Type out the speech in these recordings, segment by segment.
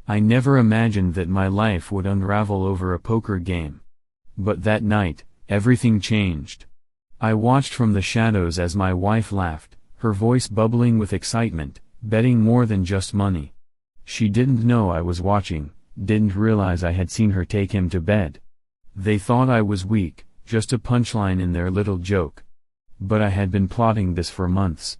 I never imagined that my life would unravel over a poker game. But that night, everything changed. I watched from the shadows as my wife laughed, her voice bubbling with excitement, betting more than just money. She didn't know I was watching, didn't realize I had seen her take him to bed. They thought I was weak, just a punchline in their little joke. But I had been plotting this for months.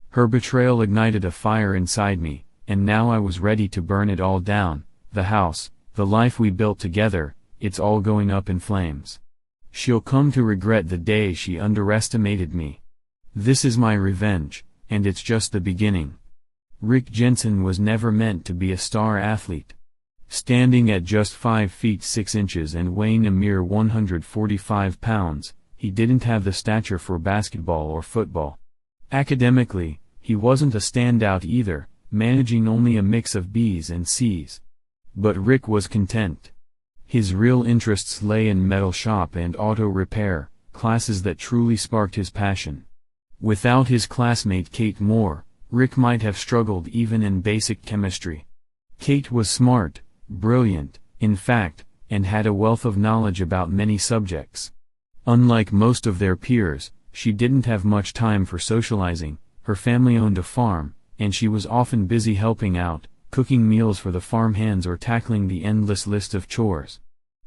Her betrayal ignited a fire inside me, and now I was ready to burn it all down. The house, the life we built together, it's all going up in flames. She'll come to regret the day she underestimated me. This is my revenge, and it's just the beginning. Rick Jensen was never meant to be a star athlete. Standing at just 5 feet 6 inches and weighing a mere 145 pounds, he didn't have the stature for basketball or football. Academically, he wasn't a standout either, managing only a mix of B's and C's. But Rick was content. His real interests lay in metal shop and auto repair, classes that truly sparked his passion. Without his classmate Kate Moore, Rick might have struggled even in basic chemistry. Kate was smart, brilliant, in fact, and had a wealth of knowledge about many subjects. Unlike most of their peers, she didn't have much time for socializing. Her family owned a farm, and she was often busy helping out, cooking meals for the farm hands or tackling the endless list of chores.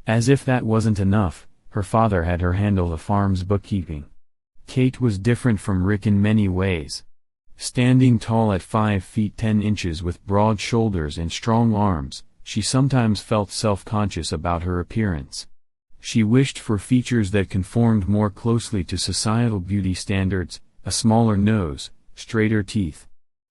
As if that wasn't enough, her father had her handle the farm's bookkeeping. Kate was different from Rick in many ways. Standing tall at 5 feet 10 inches with broad shoulders and strong arms, she sometimes felt self-conscious about her appearance. She wished for features that conformed more closely to societal beauty standards, a smaller nose, straighter teeth.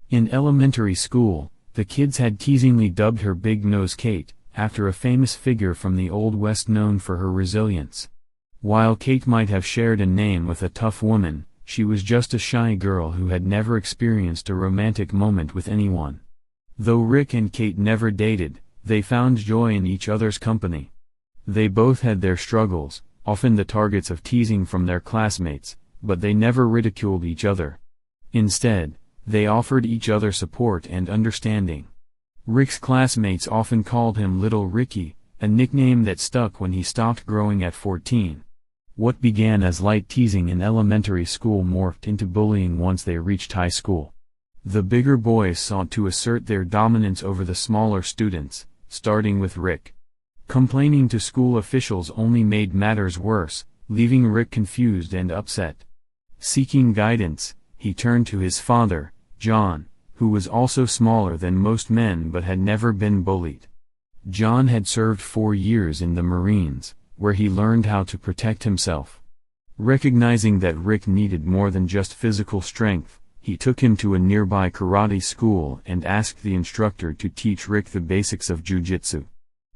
In elementary school, the kids had teasingly dubbed her Big Nose Kate, after a famous figure from the Old West known for her resilience. While Kate might have shared a name with a tough woman, she was just a shy girl who had never experienced a romantic moment with anyone. Though Rick and Kate never dated, they found joy in each other's company. They both had their struggles, often the targets of teasing from their classmates, but they never ridiculed each other. Instead, they offered each other support and understanding. Rick's classmates often called him Little Ricky, a nickname that stuck when he stopped growing at 14. What began as light teasing in elementary school morphed into bullying once they reached high school. The bigger boys sought to assert their dominance over the smaller students, starting with Rick. Complaining to school officials only made matters worse, leaving Rick confused and upset. Seeking guidance, he turned to his father, John, who was also smaller than most men but had never been bullied. John had served 4 years in the Marines, where he learned how to protect himself. Recognizing that Rick needed more than just physical strength, he took him to a nearby karate school and asked the instructor to teach Rick the basics of jiu-jitsu.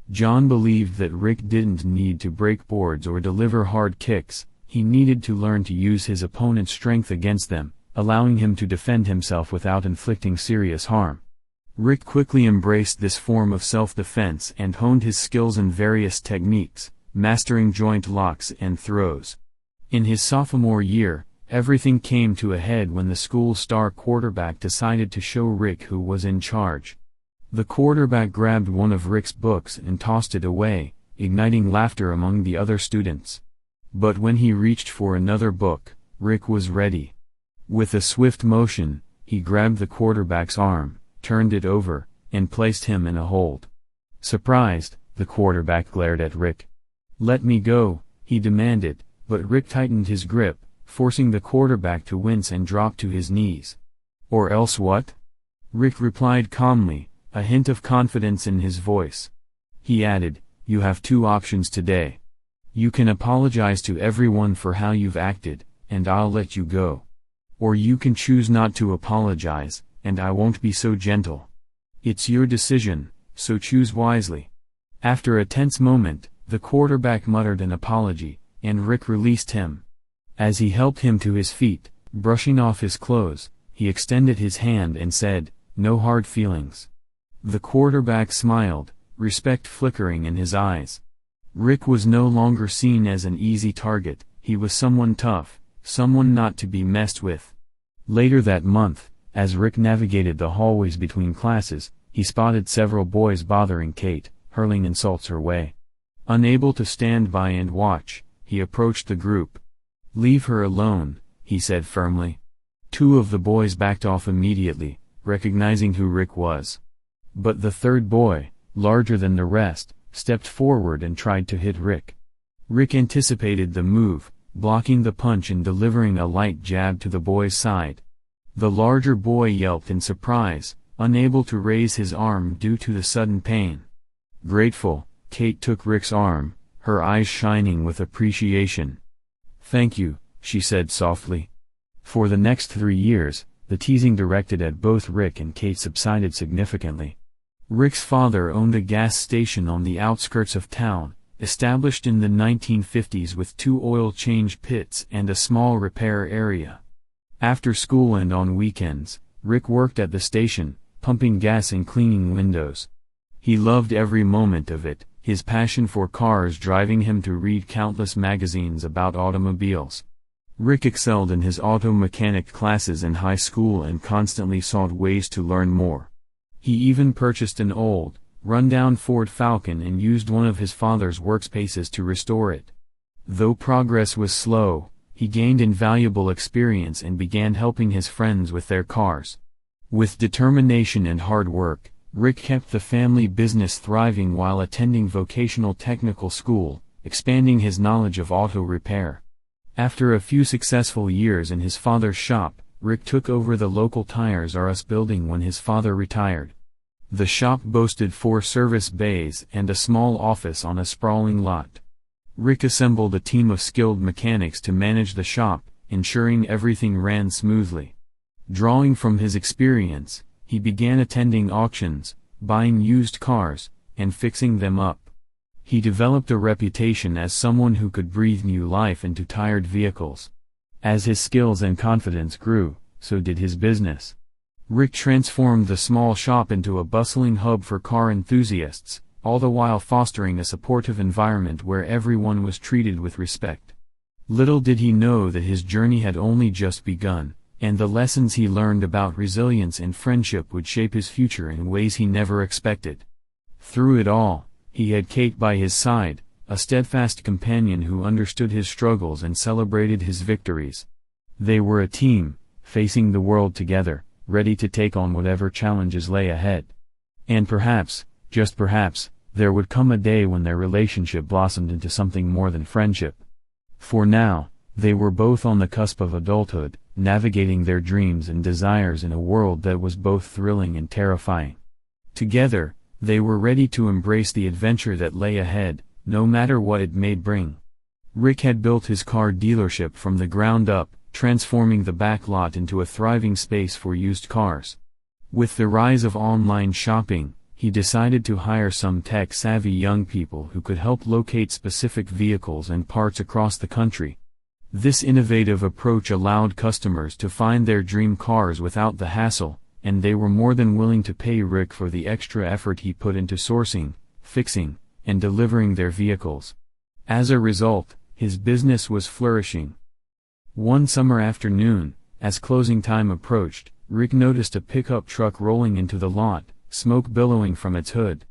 John believed that Rick didn't need to break boards or deliver hard kicks, he needed to learn to use his opponent's strength against them, allowing him to defend himself without inflicting serious harm. Rick quickly embraced this form of self-defense and honed his skills in various techniques, mastering joint locks and throws. In his sophomore year, everything came to a head when the school's star quarterback decided to show Rick who was in charge. The quarterback grabbed one of Rick's books and tossed it away, igniting laughter among the other students. But when he reached for another book, Rick was ready. With a swift motion, he grabbed the quarterback's arm, turned it over, and placed him in a hold. Surprised, the quarterback glared at Rick. "Let me go," he demanded, but Rick tightened his grip, forcing the quarterback to wince and drop to his knees. "Or else what?" Rick replied calmly, a hint of confidence in his voice. He added, "You have 2 options today. You can apologize to everyone for how you've acted, and I'll let you go. Or you can choose not to apologize, and I won't be so gentle. It's your decision, so choose wisely." After a tense moment, the quarterback muttered an apology, and Rick released him. As he helped him to his feet, brushing off his clothes, he extended his hand and said, "No hard feelings." The quarterback smiled, respect flickering in his eyes. Rick was no longer seen as an easy target, he was someone tough, someone not to be messed with. Later that month, as Rick navigated the hallways between classes, he spotted several boys bothering Kate, hurling insults her way. Unable to stand by and watch, he approached the group. "Leave her alone," he said firmly. Two of the boys backed off immediately, recognizing who Rick was. But the third boy, larger than the rest, stepped forward and tried to hit Rick. Rick anticipated the move, blocking the punch and delivering a light jab to the boy's side. The larger boy yelped in surprise, unable to raise his arm due to the sudden pain. Grateful, Kate took Rick's arm, her eyes shining with appreciation. "Thank you," she said softly. For the next 3 years, the teasing directed at both Rick and Kate subsided significantly. Rick's father owned a gas station on the outskirts of town, established in the 1950s with 2 oil change pits and a small repair area. After school and on weekends, Rick worked at the station, pumping gas and cleaning windows. He loved every moment of it, his passion for cars driving him to read countless magazines about automobiles. Rick excelled in his auto mechanic classes in high school and constantly sought ways to learn more. He even purchased an old, run-down Ford Falcon and used one of his father's workspaces to restore it. Though progress was slow, he gained invaluable experience and began helping his friends with their cars. With determination and hard work, Rick kept the family business thriving while attending vocational technical school, expanding his knowledge of auto repair. After a few successful years in his father's shop, Rick took over the local Tires R Us building when his father retired. The shop boasted 4 service bays and a small office on a sprawling lot. Rick assembled a team of skilled mechanics to manage the shop, ensuring everything ran smoothly. Drawing from his experience, he began attending auctions, buying used cars, and fixing them up. He developed a reputation as someone who could breathe new life into tired vehicles. As his skills and confidence grew, so did his business. Rick transformed the small shop into a bustling hub for car enthusiasts, all the while fostering a supportive environment where everyone was treated with respect. Little did he know that his journey had only just begun, and the lessons he learned about resilience and friendship would shape his future in ways he never expected. Through it all, he had Kate by his side, a steadfast companion who understood his struggles and celebrated his victories. They were a team, facing the world together, ready to take on whatever challenges lay ahead. And perhaps, just perhaps, there would come a day when their relationship blossomed into something more than friendship. For now, they were both on the cusp of adulthood, navigating their dreams and desires in a world that was both thrilling and terrifying. Together, they were ready to embrace the adventure that lay ahead, no matter what it may bring. Rick had built his car dealership from the ground up, transforming the back lot into a thriving space for used cars. With the rise of online shopping, he decided to hire some tech-savvy young people who could help locate specific vehicles and parts across the country. This innovative approach allowed customers to find their dream cars without the hassle, and they were more than willing to pay Rick for the extra effort he put into sourcing, fixing, and delivering their vehicles. As a result, his business was flourishing. One summer afternoon, as closing time approached, Rick noticed a pickup truck rolling into the lot, smoke billowing from its hood.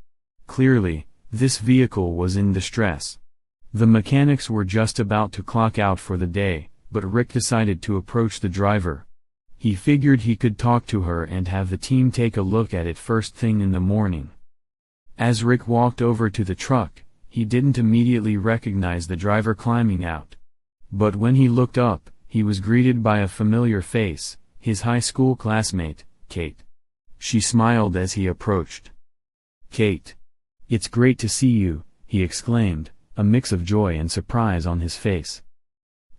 Clearly, this vehicle was in distress. The mechanics were just about to clock out for the day, but Rick decided to approach the driver. He figured he could talk to her and have the team take a look at it first thing in the morning. As Rick walked over to the truck, he didn't immediately recognize the driver climbing out. But when he looked up, he was greeted by a familiar face, his high school classmate, Kate. She smiled as he approached. "Kate. It's great to see you," he exclaimed, a mix of joy and surprise on his face.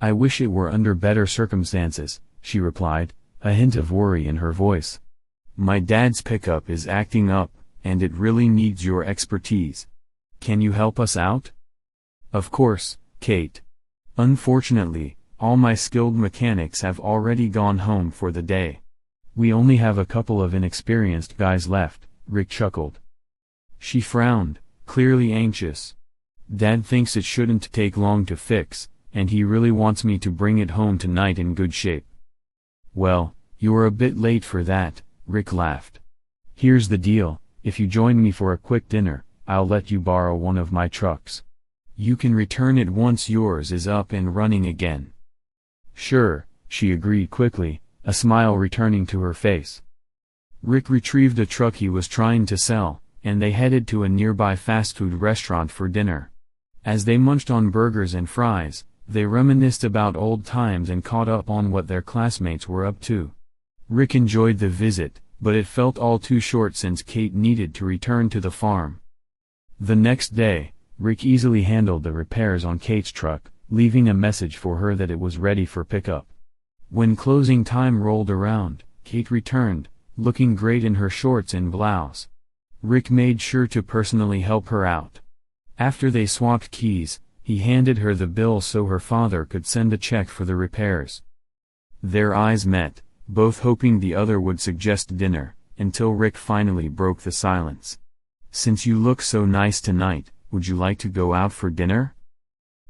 "I wish it were under better circumstances," she replied, a hint of worry in her voice. "My dad's pickup is acting up, and it really needs your expertise. Can you help us out?" "Of course, Kate. Unfortunately, all my skilled mechanics have already gone home for the day. We only have a couple of inexperienced guys left," Rick chuckled. She frowned, clearly anxious. "Dad thinks it shouldn't take long to fix, and he really wants me to bring it home tonight in good shape." "Well, you're a bit late for that," Rick laughed. "Here's the deal, if you join me for a quick dinner, I'll let you borrow one of my trucks. You can return it once yours is up and running again." "Sure," she agreed quickly, a smile returning to her face. Rick retrieved a truck he was trying to sell, and they headed to a nearby fast food restaurant for dinner. As they munched on burgers and fries, they reminisced about old times and caught up on what their classmates were up to. Rick enjoyed the visit, but it felt all too short since Kate needed to return to the farm. The next day, Rick easily handled the repairs on Kate's truck, leaving a message for her that it was ready for pickup. When closing time rolled around, Kate returned, looking great in her shorts and blouse. Rick made sure to personally help her out. After they swapped keys, he handed her the bill so her father could send a check for the repairs. Their eyes met, both hoping the other would suggest dinner, until Rick finally broke the silence. "Since you look so nice tonight, would you like to go out for dinner?"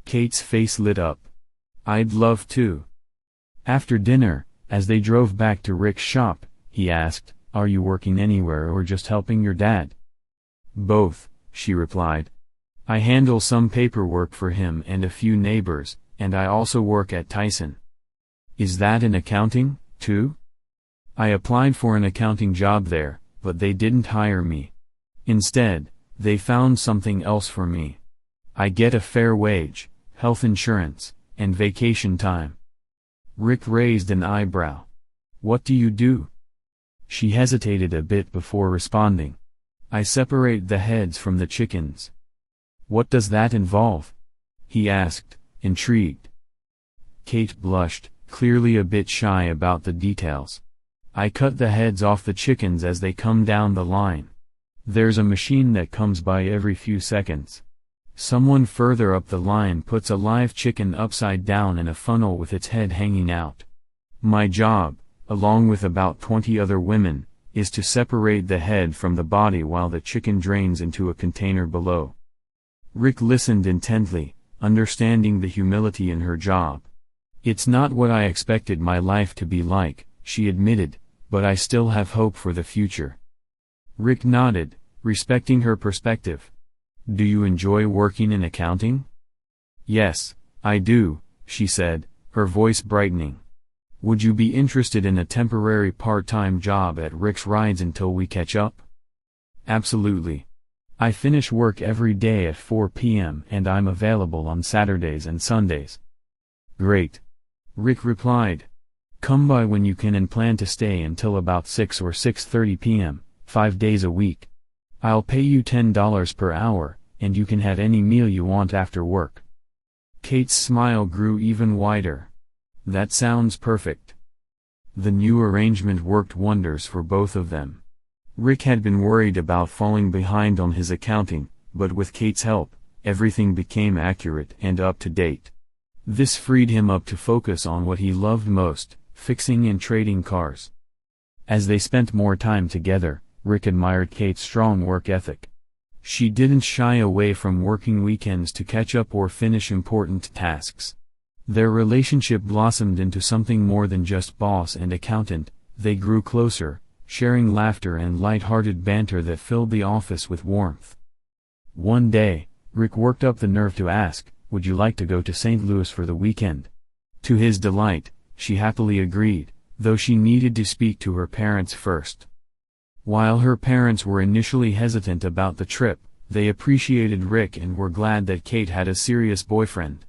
Kate's face lit up. "I'd love to." After dinner, as they drove back to Rick's shop, he asked, "Are you working anywhere or just helping your dad?" "Both," she replied. "I handle some paperwork for him and a few neighbors, and I also work at Tyson." "Is that in accounting, too?" "I applied for an accounting job there, but they didn't hire me. Instead, they found something else for me. I get a fair wage, health insurance, and vacation time." Rick raised an eyebrow. "What do you do?" She hesitated a bit before responding. "I separate the heads from the chickens." "What does that involve?" he asked, intrigued. Kate blushed, clearly a bit shy about the details. "I cut the heads off the chickens as they come down the line. There's a machine that comes by every few seconds. Someone further up the line puts a live chicken upside down in a funnel with its head hanging out. My job, along with about 20 other women, is to separate the head from the body while the chicken drains into a container below." Rick listened intently, understanding the humility in her job. "It's not what I expected my life to be like," she admitted, "but I still have hope for the future." Rick nodded, respecting her perspective. "Do you enjoy working in accounting?" "Yes, I do," she said, her voice brightening. "Would you be interested in a temporary part-time job at Rick's Rides until we catch up?" "Absolutely. I finish work every day at 4 p.m. and I'm available on Saturdays and Sundays." "Great," Rick replied. "Come by when you can and plan to stay until about 6 or 6:30 p.m., 5 days a week. I'll pay you $10 per hour, and you can have any meal you want after work." Kate's smile grew even wider. "That sounds perfect." The new arrangement worked wonders for both of them. Rick had been worried about falling behind on his accounting, but with Kate's help, everything became accurate and up to date. This freed him up to focus on what he loved most, fixing and trading cars. As they spent more time together, Rick admired Kate's strong work ethic. She didn't shy away from working weekends to catch up or finish important tasks. Their relationship blossomed into something more than just boss and accountant. They grew closer, sharing laughter and light-hearted banter that filled the office with warmth. One day, Rick worked up the nerve to ask, "Would you like to go to St. Louis for the weekend?" To his delight, she happily agreed, though she needed to speak to her parents first. While her parents were initially hesitant about the trip, they appreciated Rick and were glad that Kate had a serious boyfriend.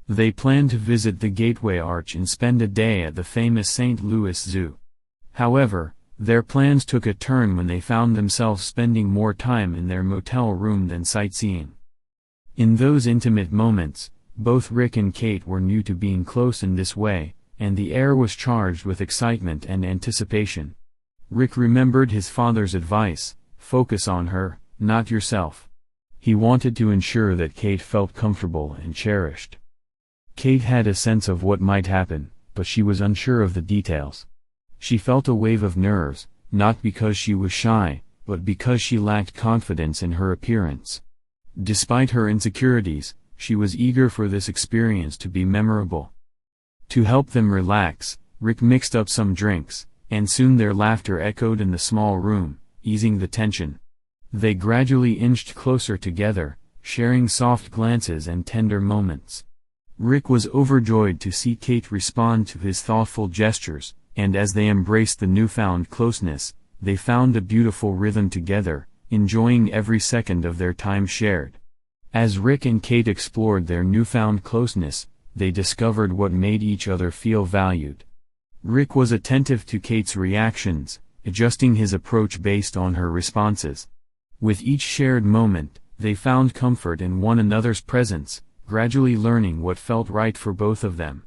They planned to visit the Gateway Arch and spend a day at the famous St. Louis Zoo. However, their plans took a turn when they found themselves spending more time in their motel room than sightseeing. In those intimate moments, both Rick and Kate were new to being close in this way, and the air was charged with excitement and anticipation. Rick remembered his father's advice, "Focus on her, not yourself." He wanted to ensure that Kate felt comfortable and cherished. Kate had a sense of what might happen, but she was unsure of the details. She felt a wave of nerves, not because she was shy, but because she lacked confidence in her appearance. Despite her insecurities, she was eager for this experience to be memorable. To help them relax, Rick mixed up some drinks, and soon their laughter echoed in the small room, easing the tension. They gradually inched closer together, sharing soft glances and tender moments. Rick was overjoyed to see Kate respond to his thoughtful gestures, and as they embraced the newfound closeness, they found a beautiful rhythm together, enjoying every second of their time shared. As Rick and Kate explored their newfound closeness, they discovered what made each other feel valued. Rick was attentive to Kate's reactions, adjusting his approach based on her responses. With each shared moment, they found comfort in one another's presence, gradually learning what felt right for both of them.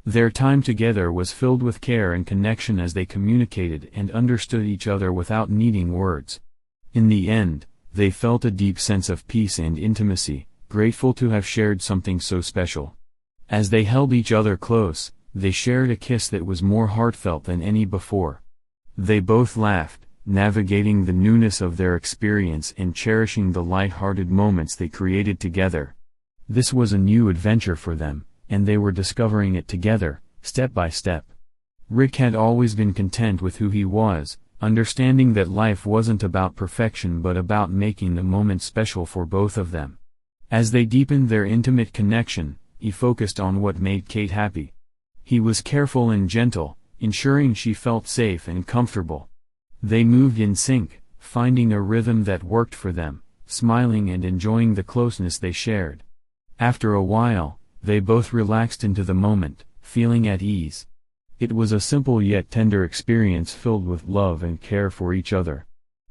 Their time together was filled with care and connection as they communicated and understood each other without needing words. In the end, they felt a deep sense of peace and intimacy, grateful to have shared something so special. As they held each other close, they shared a kiss that was more heartfelt than any before. They both laughed, navigating the newness of their experience and cherishing the light-hearted moments they created together. This was a new adventure for them, and they were discovering it together, step by step. Rick had always been content with who he was, understanding that life wasn't about perfection but about making the moment special for both of them. As they deepened their intimate connection, he focused on what made Kate happy. He was careful and gentle, ensuring she felt safe and comfortable. They moved in sync, finding a rhythm that worked for them, smiling and enjoying the closeness they shared. After a while, they both relaxed into the moment, feeling at ease. It was a simple yet tender experience filled with love and care for each other.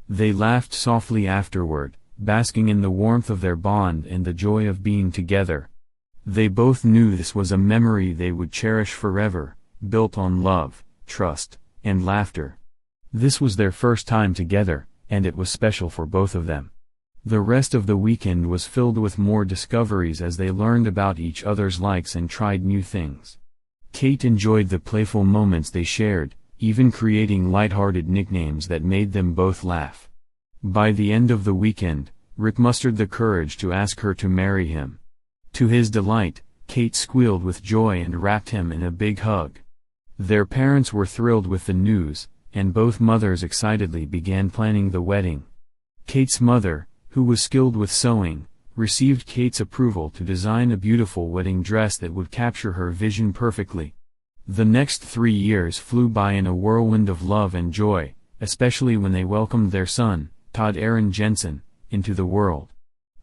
They laughed softly afterward, basking in the warmth of their bond and the joy of being together. They both knew this was a memory they would cherish forever, built on love, trust, and laughter. This was their first time together, and it was special for both of them. The rest of the weekend was filled with more discoveries as they learned about each other's likes and tried new things. Kate enjoyed the playful moments they shared, even creating light-hearted nicknames that made them both laugh. By the end of the weekend, Rick mustered the courage to ask her to marry him. To his delight, Kate squealed with joy and wrapped him in a big hug. Their parents were thrilled with the news, and both mothers excitedly began planning the wedding. Kate's mother, who was skilled with sewing, received Kate's approval to design a beautiful wedding dress that would capture her vision perfectly. The next 3 years flew by in a whirlwind of love and joy, especially when they welcomed their son, Todd Aaron Jensen, into the world.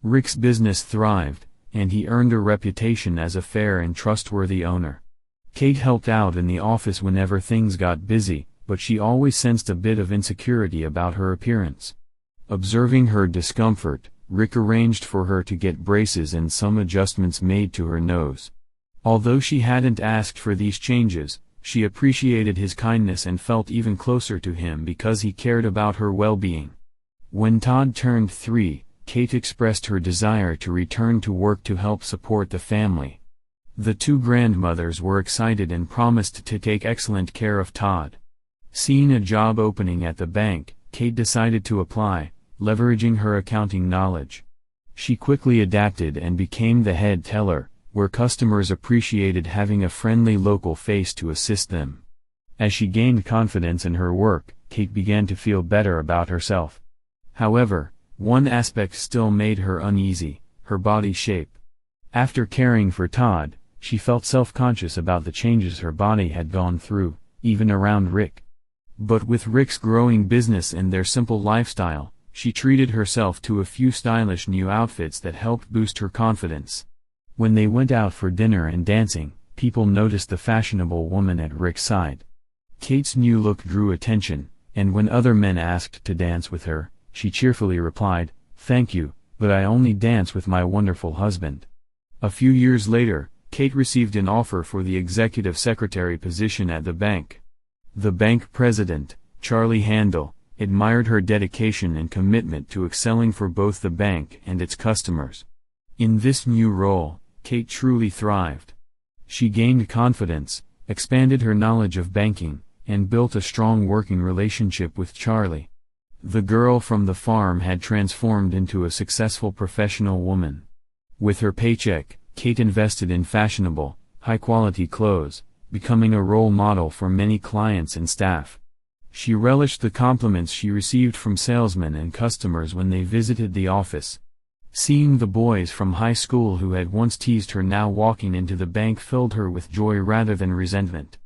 Rick's business thrived, and he earned a reputation as a fair and trustworthy owner. Kate helped out in the office whenever things got busy, but she always sensed a bit of insecurity about her appearance. Observing her discomfort, Rick arranged for her to get braces and some adjustments made to her nose. Although she hadn't asked for these changes, she appreciated his kindness and felt even closer to him because he cared about her well-being. When Todd turned 3, Kate expressed her desire to return to work to help support the family. The two grandmothers were excited and promised to take excellent care of Todd. Seeing a job opening at the bank, Kate decided to apply, leveraging her accounting knowledge. She quickly adapted and became the head teller, where customers appreciated having a friendly local face to assist them. As she gained confidence in her work, Kate began to feel better about herself. However, one aspect still made her uneasy: her body shape. After caring for Todd, she felt self-conscious about the changes her body had gone through, even around Rick. But with Rick's growing business and their simple lifestyle, she treated herself to a few stylish new outfits that helped boost her confidence. When they went out for dinner and dancing, people noticed the fashionable woman at Rick's side. Kate's new look drew attention, and when other men asked to dance with her, she cheerfully replied, "Thank you, but I only dance with my wonderful husband." A few years later, Kate received an offer for the executive secretary position at the bank. The bank president, Charlie Handel, admired her dedication and commitment to excelling for both the bank and its customers. In this new role, Kate truly thrived. She gained confidence, expanded her knowledge of banking, and built a strong working relationship with Charlie. The girl from the farm had transformed into a successful professional woman. With her paycheck, Kate invested in fashionable, high-quality clothes, becoming a role model for many clients and staff. She relished the compliments she received from salesmen and customers when they visited the office. Seeing the boys from high school who had once teased her now walking into the bank filled her with joy rather than resentment.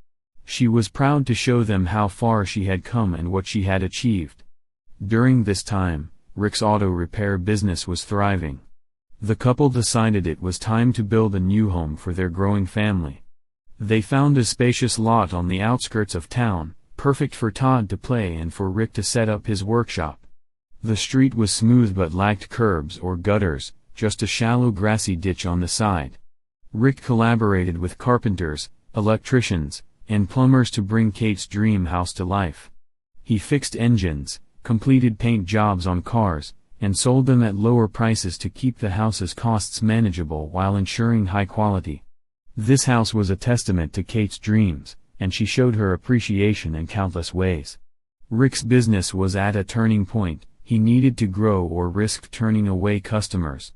She was proud to show them how far she had come and what she had achieved. During this time, Rick's auto repair business was thriving. The couple decided it was time to build a new home for their growing family. They found a spacious lot on the outskirts of town, perfect for Todd to play and for Rick to set up his workshop. The street was smooth but lacked curbs or gutters, just a shallow grassy ditch on the side. Rick collaborated with carpenters, electricians, and plumbers to bring Kate's dream house to life. He fixed engines, completed paint jobs on cars, and sold them at lower prices to keep the house's costs manageable while ensuring high quality. This house was a testament to Kate's dreams, and she showed her appreciation in countless ways. Rick's business was at a turning point. He needed to grow or risk turning away customers.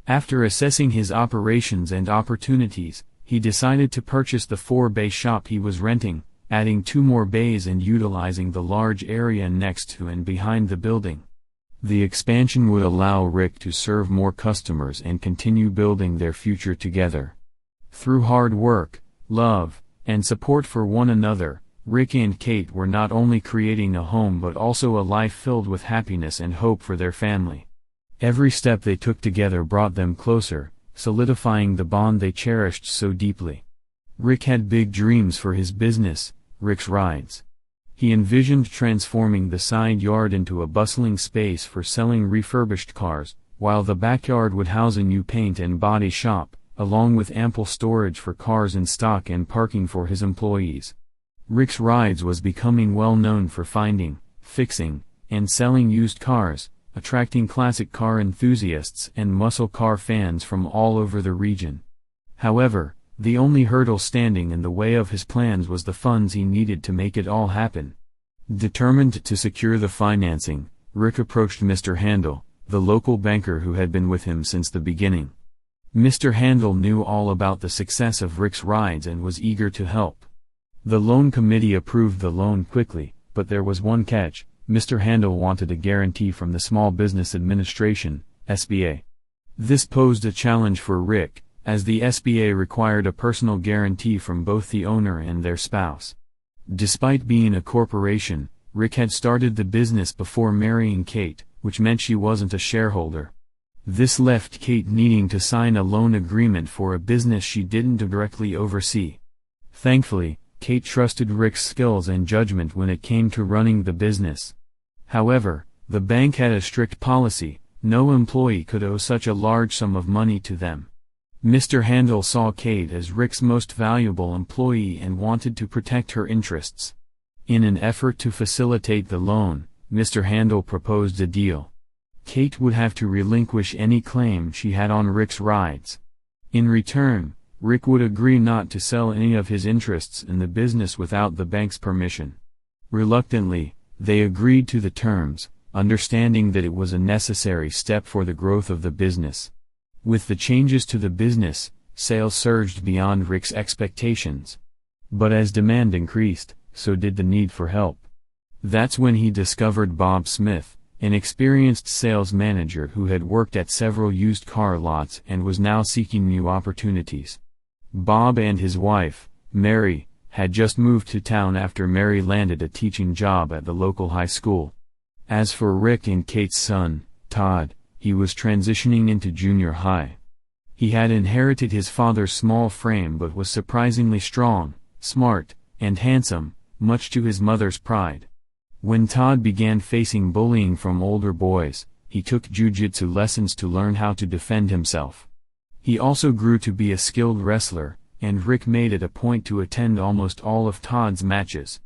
After assessing his operations and opportunities, he decided to purchase the 4-bay shop he was renting, adding 2 more bays and utilizing the large area next to and behind the building. The expansion would allow Rick to serve more customers and continue building their future together. Through hard work, love, and support for one another, Rick and Kate were not only creating a home but also a life filled with happiness and hope for their family. Every step they took together brought them closer, solidifying the bond they cherished so deeply. Rick had big dreams for his business, Rick's Rides. He envisioned transforming the side yard into a bustling space for selling refurbished cars, while the backyard would house a new paint and body shop, along with ample storage for cars in stock and parking for his employees. Rick's Rides was becoming well known for finding, fixing, and selling used cars, attracting classic car enthusiasts and muscle car fans from all over the region. However, the only hurdle standing in the way of his plans was the funds he needed to make it all happen. Determined to secure the financing, Rick approached Mr. Handel, the local banker who had been with him since the beginning. Mr. Handel knew all about the success of Rick's Rides and was eager to help. The loan committee approved the loan quickly, but there was one catch: Mr. Handel wanted a guarantee from the Small Business Administration, SBA. This posed a challenge for Rick, as the SBA required a personal guarantee from both the owner and their spouse. Despite being a corporation, Rick had started the business before marrying Kate, which meant she wasn't a shareholder. This left Kate needing to sign a loan agreement for a business she didn't directly oversee. Thankfully, Kate trusted Rick's skills and judgment when it came to running the business. However, the bank had a strict policy: no employee could owe such a large sum of money to them. Mr. Handel saw Kate as Rick's most valuable employee and wanted to protect her interests. In an effort to facilitate the loan, Mr. Handel proposed a deal. Kate would have to relinquish any claim she had on Rick's Rides. In return, Rick would agree not to sell any of his interests in the business without the bank's permission. Reluctantly, they agreed to the terms, understanding that it was a necessary step for the growth of the business. With the changes to the business, sales surged beyond Rick's expectations. But as demand increased, so did the need for help. That's when he discovered Bob Smith, an experienced sales manager who had worked at several used car lots and was now seeking new opportunities. Bob and his wife, Mary, had just moved to town after Mary landed a teaching job at the local high school. As for Rick and Kate's son, Todd, he was transitioning into junior high. He had inherited his father's small frame but was surprisingly strong, smart, and handsome, much to his mother's pride. When Todd began facing bullying from older boys, he took jiu-jitsu lessons to learn how to defend himself. He also grew to be a skilled wrestler, and Rick made it a point to attend almost all of Todd's matches.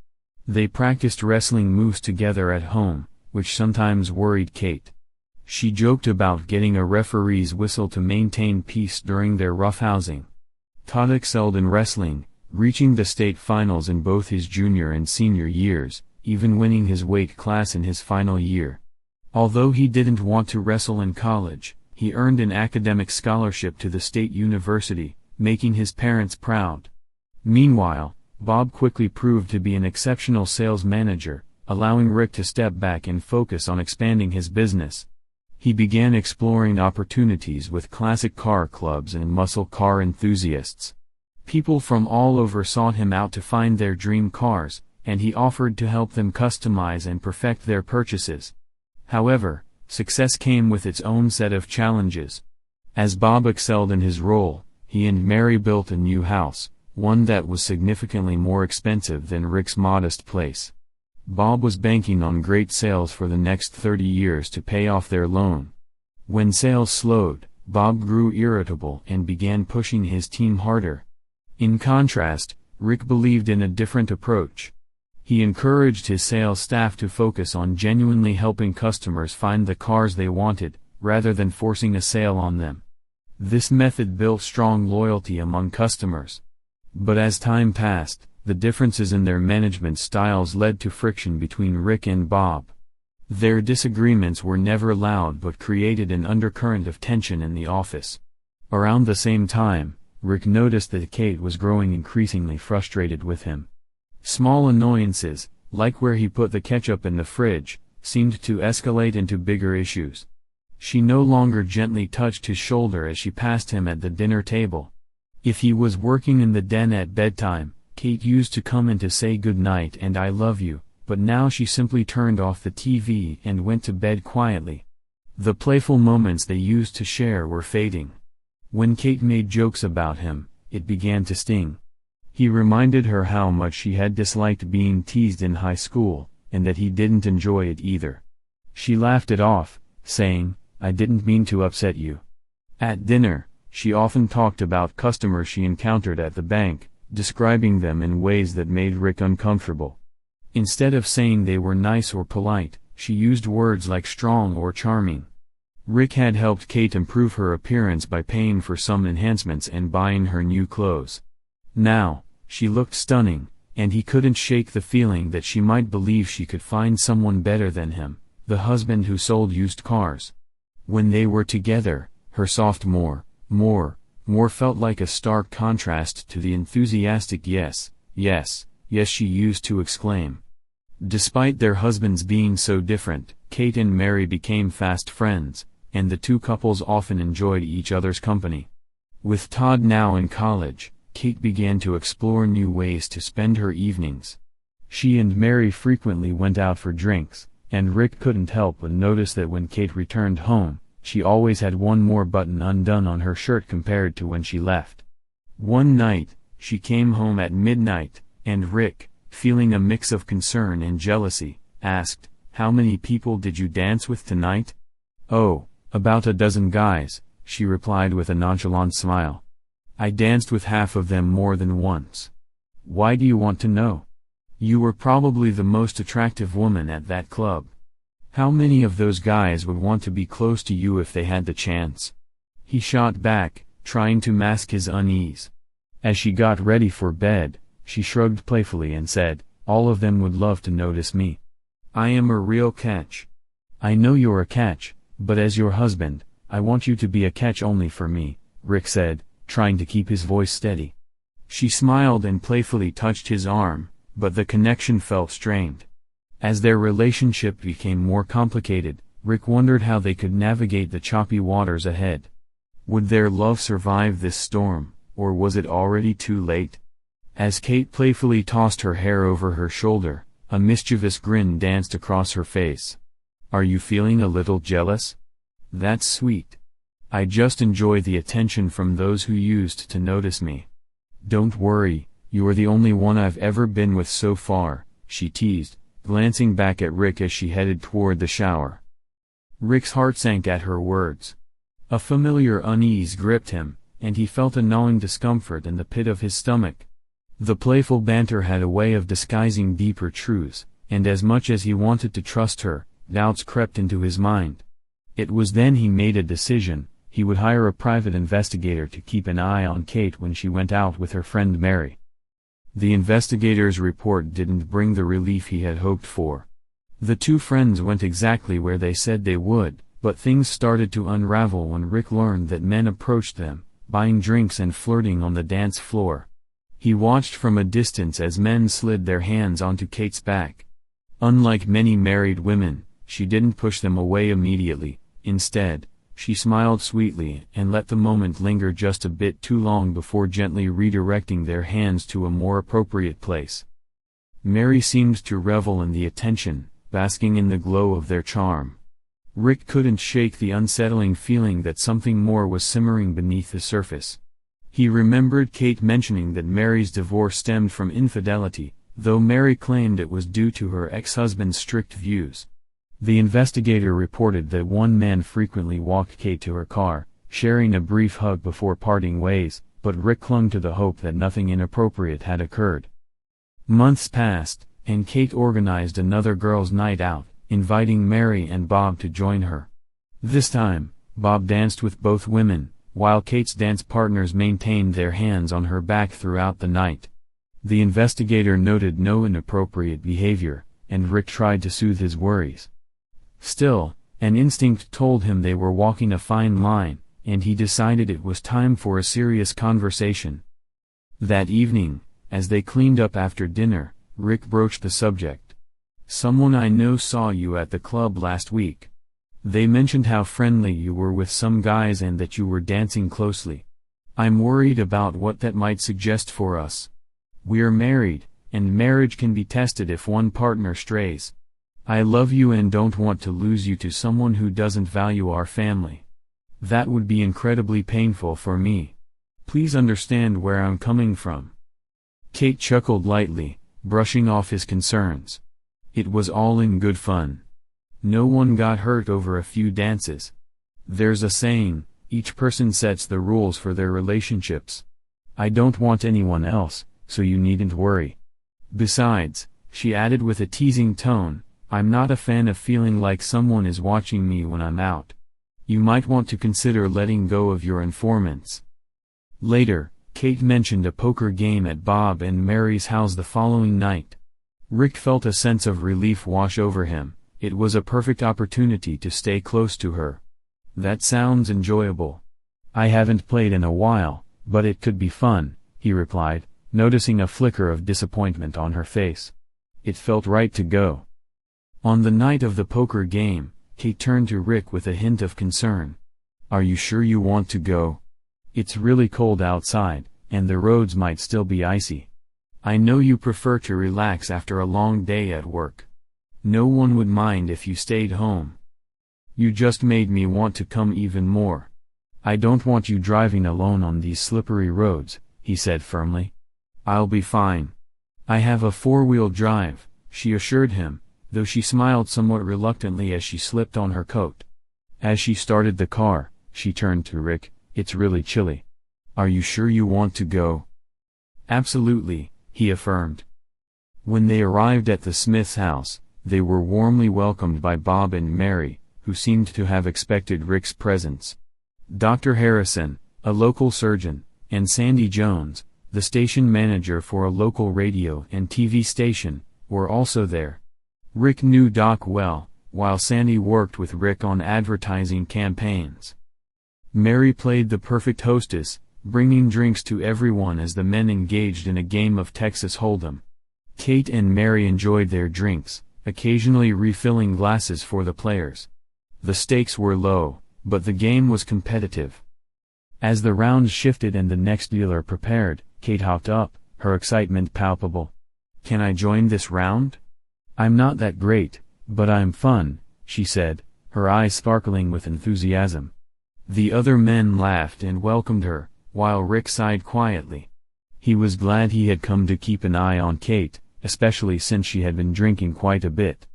They practiced wrestling moves together at home, which sometimes worried Kate. She joked about getting a referee's whistle to maintain peace during their roughhousing. Todd excelled in wrestling, reaching the state finals in both his junior and senior years, even winning his weight class in his final year. Although he didn't want to wrestle in college, he earned an academic scholarship to the state university, making his parents proud. Meanwhile, Bob quickly proved to be an exceptional sales manager, allowing Rick to step back and focus on expanding his business. He began exploring opportunities with classic car clubs and muscle car enthusiasts. People from all over sought him out to find their dream cars, and he offered to help them customize and perfect their purchases. However, success came with its own set of challenges. As Bob excelled in his role, he and Mary built a new house, one that was significantly more expensive than Rick's modest place. Bob was banking on great sales for the next 30 years to pay off their loan. When sales slowed, Bob grew irritable and began pushing his team harder. In contrast, Rick believed in a different approach. He encouraged his sales staff to focus on genuinely helping customers find the cars they wanted, rather than forcing a sale on them. This method built strong loyalty among customers. But as time passed, the differences in their management styles led to friction between Rick and Bob. Their disagreements were never loud but created an undercurrent of tension in the office. Around the same time, Rick noticed that Kate was growing increasingly frustrated with him. Small annoyances, like where he put the ketchup in the fridge, seemed to escalate into bigger issues. She no longer gently touched his shoulder as she passed him at the dinner table. If he was working in the den at bedtime, Kate used to come in to say good night and I love you, but now she simply turned off the TV and went to bed quietly. The playful moments they used to share were fading. When Kate made jokes about him, it began to sting. He reminded her how much she had disliked being teased in high school, and that he didn't enjoy it either. She laughed it off, saying, "I didn't mean to upset you." At dinner, she often talked about customers she encountered at the bank, describing them in ways that made Rick uncomfortable. Instead of saying they were nice or polite, she used words like strong or charming. Rick had helped Kate improve her appearance by paying for some enhancements and buying her new clothes. Now, she looked stunning, and he couldn't shake the feeling that she might believe she could find someone better than him, the husband who sold used cars. When they were together, her soft more felt like a stark contrast to the enthusiastic yes she used to exclaim. Despite their husbands being so different, Kate and Mary became fast friends, and the two couples often enjoyed each other's company. With Todd now in college, Kate began to explore new ways to spend her evenings. She and Mary frequently went out for drinks, and Rick couldn't help but notice that when Kate returned home, she always had one more button undone on her shirt compared to when she left. One night, she came home at midnight, and Rick, feeling a mix of concern and jealousy, asked, "How many people did you dance with tonight?" "Oh, about a dozen guys," she replied with a nonchalant smile. "I danced with half of them more than once." "Why do you want to know?" "You were probably the most attractive woman at that club. How many of those guys would want to be close to you if they had the chance?" He shot back, trying to mask his unease. As she got ready for bed, she shrugged playfully and said, "All of them would love to notice me. I am a real catch." "I know you're a catch, but as your husband, I want you to be a catch only for me," Rick said, trying to keep his voice steady. She smiled and playfully touched his arm, but the connection felt strained. As their relationship became more complicated, Rick wondered how they could navigate the choppy waters ahead. Would their love survive this storm, or was it already too late? As Kate playfully tossed her hair over her shoulder, a mischievous grin danced across her face. "Are you feeling a little jealous? That's sweet. I just enjoy the attention from those who used to notice me." "Don't worry, you're the only one I've ever been with so far," she teased, glancing back at Rick as she headed toward the shower. Rick's heart sank at her words. A familiar unease gripped him, and he felt a gnawing discomfort in the pit of his stomach. The playful banter had a way of disguising deeper truths, and as much as he wanted to trust her, doubts crept into his mind. It was then he made a decision: he would hire a private investigator to keep an eye on Kate when she went out with her friend Mary. The investigator's report didn't bring the relief he had hoped for. The two friends went exactly where they said they would, but things started to unravel when Rick learned that men approached them, buying drinks and flirting on the dance floor. He watched from a distance as men slid their hands onto Kate's back. Unlike many married women, she didn't push them away immediately. Instead, she smiled sweetly and let the moment linger just a bit too long before gently redirecting their hands to a more appropriate place. Mary seemed to revel in the attention, basking in the glow of their charm. Rick couldn't shake the unsettling feeling that something more was simmering beneath the surface. He remembered Kate mentioning that Mary's divorce stemmed from infidelity, though Mary claimed it was due to her ex-husband's strict views. The investigator reported that one man frequently walked Kate to her car, sharing a brief hug before parting ways, but Rick clung to the hope that nothing inappropriate had occurred. Months passed, and Kate organized another girls' night out, inviting Mary and Bob to join her. This time, Bob danced with both women, while Kate's dance partners maintained their hands on her back throughout the night. The investigator noted no inappropriate behavior, and Rick tried to soothe his worries. Still, an instinct told him they were walking a fine line, and he decided it was time for a serious conversation. That evening, as they cleaned up after dinner, Rick broached the subject. "Someone I know saw you at the club last week. They mentioned how friendly you were with some guys and that you were dancing closely. I'm worried about what that might suggest for us. We're married, and marriage can be tested if one partner strays. I love you and don't want to lose you to someone who doesn't value our family. That would be incredibly painful for me. Please understand where I'm coming from." Kate chuckled lightly, brushing off his concerns. It was all in good fun. No one got hurt over a few dances. There's a saying, each person sets the rules for their relationships. I don't want anyone else, so you needn't worry. Besides, she added with a teasing tone, I'm not a fan of feeling like someone is watching me when I'm out. You might want to consider letting go of your informants. Later, Kate mentioned a poker game at Bob and Mary's house the following night. Rick felt a sense of relief wash over him. It was a perfect opportunity to stay close to her. That sounds enjoyable. I haven't played in a while, but it could be fun, he replied, noticing a flicker of disappointment on her face. It felt right to go. On the night of the poker game, Kate turned to Rick with a hint of concern. Are you sure you want to go? It's really cold outside, and the roads might still be icy. I know you prefer to relax after a long day at work. No one would mind if you stayed home. You just made me want to come even more. I don't want you driving alone on these slippery roads, he said firmly. I'll be fine. I have a four-wheel drive, she assured him, though she smiled somewhat reluctantly as she slipped on her coat. As she started the car, she turned to Rick, it's really chilly. Are you sure you want to go? Absolutely, he affirmed. When they arrived at the Smith's house, they were warmly welcomed by Bob and Mary, who seemed to have expected Rick's presence. Dr. Harrison, a local surgeon, and Sandy Jones, the station manager for a local radio and TV station, were also there. Rick knew Doc well, while Sandy worked with Rick on advertising campaigns. Mary played the perfect hostess, bringing drinks to everyone as the men engaged in a game of Texas Hold'em. Kate and Mary enjoyed their drinks, occasionally refilling glasses for the players. The stakes were low, but the game was competitive. As the rounds shifted and the next dealer prepared, Kate hopped up, her excitement palpable. Can I join this round? I'm not that great, but I'm fun, she said, her eyes sparkling with enthusiasm. The other men laughed and welcomed her, while Rick sighed quietly. He was glad he had come to keep an eye on Kate, especially since she had been drinking quite a bit.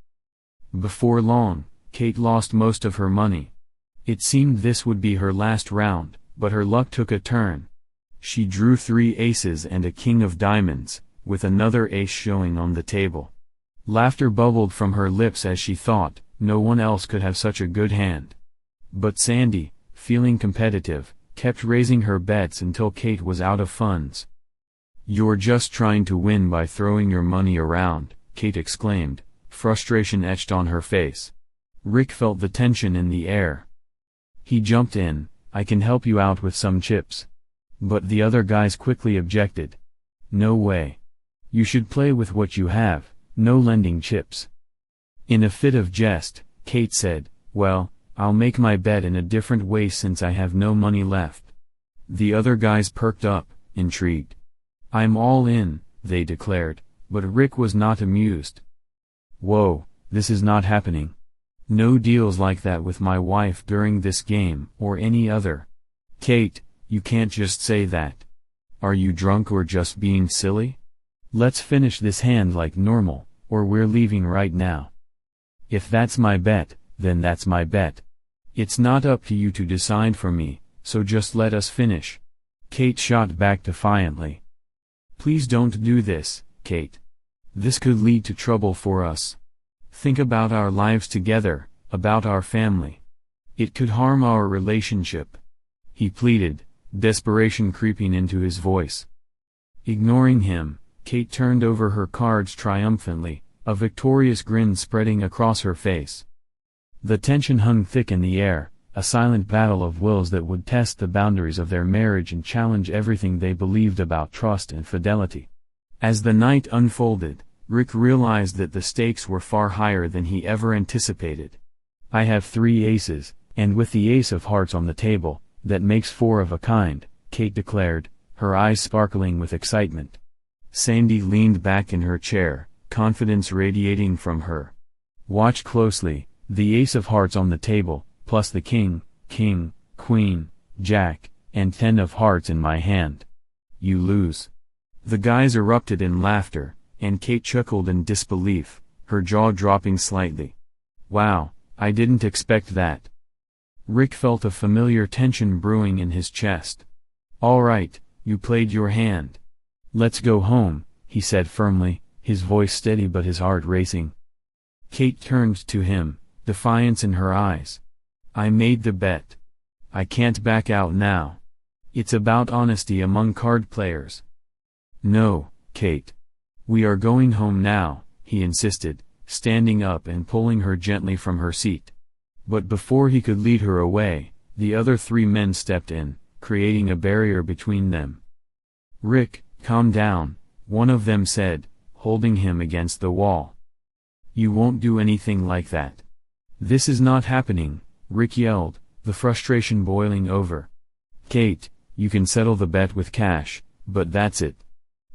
Before long, Kate lost most of her money. It seemed this would be her last round, but her luck took a turn. She drew 3 aces and a king of diamonds, with another ace showing on the table. Laughter bubbled from her lips as she thought, no one else could have such a good hand. But Sandy, feeling competitive, kept raising her bets until Kate was out of funds. You're just trying to win by throwing your money around, Kate exclaimed, frustration etched on her face. Rick felt the tension in the air. He jumped in, I can help you out with some chips. But the other guys quickly objected. No way. You should play with what you have, no lending chips. In a fit of jest, Kate said, "Well, I'll make my bet in a different way since I have no money left." The other guys perked up, intrigued. "I'm all in," they declared, but Rick was not amused. "Whoa, this is not happening. No deals like that with my wife during this game or any other." "Kate, you can't just say that. Are you drunk or just being silly? Let's finish this hand like normal, or we're leaving right now." "If that's my bet, then that's my bet. It's not up to you to decide for me, so just let us finish," Kate shot back defiantly. "Please don't do this, Kate. This could lead to trouble for us. Think about our lives together, about our family. It could harm our relationship," he pleaded, desperation creeping into his voice. Ignoring him, Kate turned over her cards triumphantly, a victorious grin spreading across her face. The tension hung thick in the air, a silent battle of wills that would test the boundaries of their marriage and challenge everything they believed about trust and fidelity. As the night unfolded, Rick realized that the stakes were far higher than he ever anticipated. "I have 3 aces, and with the ace of hearts on the table, that makes 4 of a kind," Kate declared, her eyes sparkling with excitement. Sandy leaned back in her chair, confidence radiating from her. "Watch closely, the ace of hearts on the table, plus the king, queen, jack, and 10 of hearts in my hand. You lose." The guys erupted in laughter, and Kate chuckled in disbelief, her jaw dropping slightly. "Wow, I didn't expect that." Rick felt a familiar tension brewing in his chest. "All right, you played your hand. Let's go home," he said firmly, his voice steady but his heart racing. Kate turned to him, defiance in her eyes. "I made the bet. I can't back out now. It's about honesty among card players." "No, Kate. We are going home now," he insisted, standing up and pulling her gently from her seat. But before he could lead her away, the other 3 men stepped in, creating a barrier between them. "Rick, calm down," one of them said, holding him against the wall. "You won't do anything like that." "This is not happening," Rick yelled, the frustration boiling over. "Kate, you can settle the bet with cash, but that's it.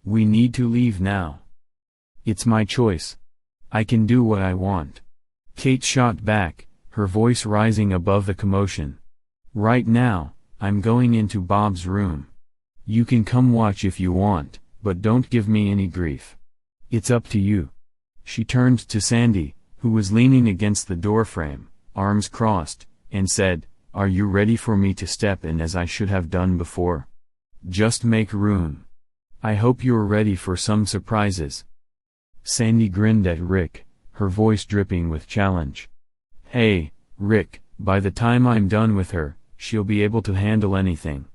We need to leave now." "It's my choice. I can do what I want," Kate shot back, her voice rising above the commotion. "Right now, I'm going into Bob's room. You can come watch if you want, but don't give me any grief. It's up to you." She turned to Sandy, who was leaning against the doorframe, arms crossed, and said, "Are you ready for me to step in as I should have done before? Just make room. I hope you're ready for some surprises." Sandy grinned at Rick, her voice dripping with challenge. "Hey, Rick, by the time I'm done with her, she'll be able to handle anything."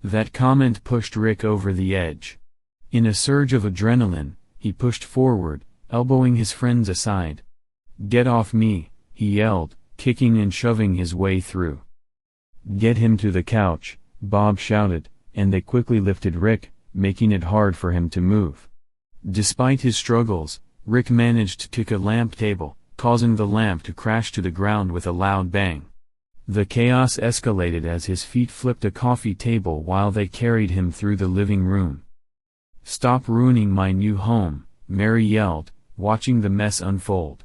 That comment pushed Rick over the edge. In a surge of adrenaline, he pushed forward, elbowing his friends aside. "Get off me," he yelled, kicking and shoving his way through. "Get him to the couch," Bob shouted, and they quickly lifted Rick, making it hard for him to move. Despite his struggles, Rick managed to kick a lamp table, causing the lamp to crash to the ground with a loud bang. The chaos escalated as his feet flipped a coffee table while they carried him through the living room. "Stop ruining my new home," Mary yelled, watching the mess unfold.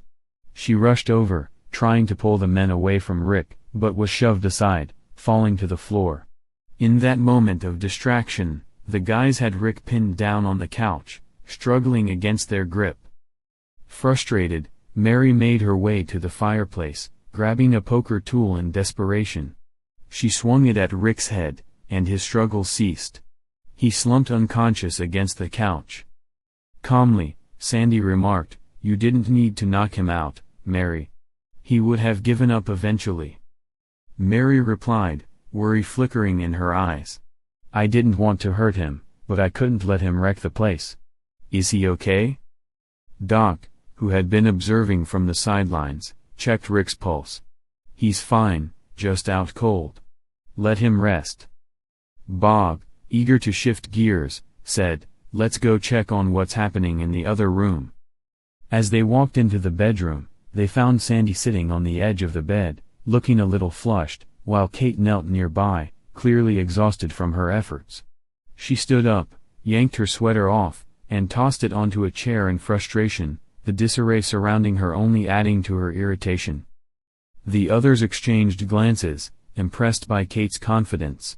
She rushed over, trying to pull the men away from Rick, but was shoved aside, falling to the floor. In that moment of distraction, the guys had Rick pinned down on the couch, struggling against their grip. Frustrated, Mary made her way to the fireplace, grabbing a poker tool in desperation. She swung it at Rick's head, and his struggles ceased. He slumped unconscious against the couch. Calmly, Sandy remarked, "You didn't need to knock him out, Mary. He would have given up eventually." Mary replied, worry flickering in her eyes. "I didn't want to hurt him, but I couldn't let him wreck the place. Is he okay?" Doc, who had been observing from the sidelines, checked Rick's pulse. "He's fine, just out cold. Let him rest." Bob, eager to shift gears, said, "Let's go check on what's happening in the other room." As they walked into the bedroom, They found Sandy sitting on the edge of the bed, looking a little flushed, while Kate knelt nearby, clearly exhausted from her efforts. She stood up, yanked her sweater off, and tossed it onto a chair in frustration, the disarray surrounding her only adding to her irritation. The others exchanged glances, impressed by Kate's confidence.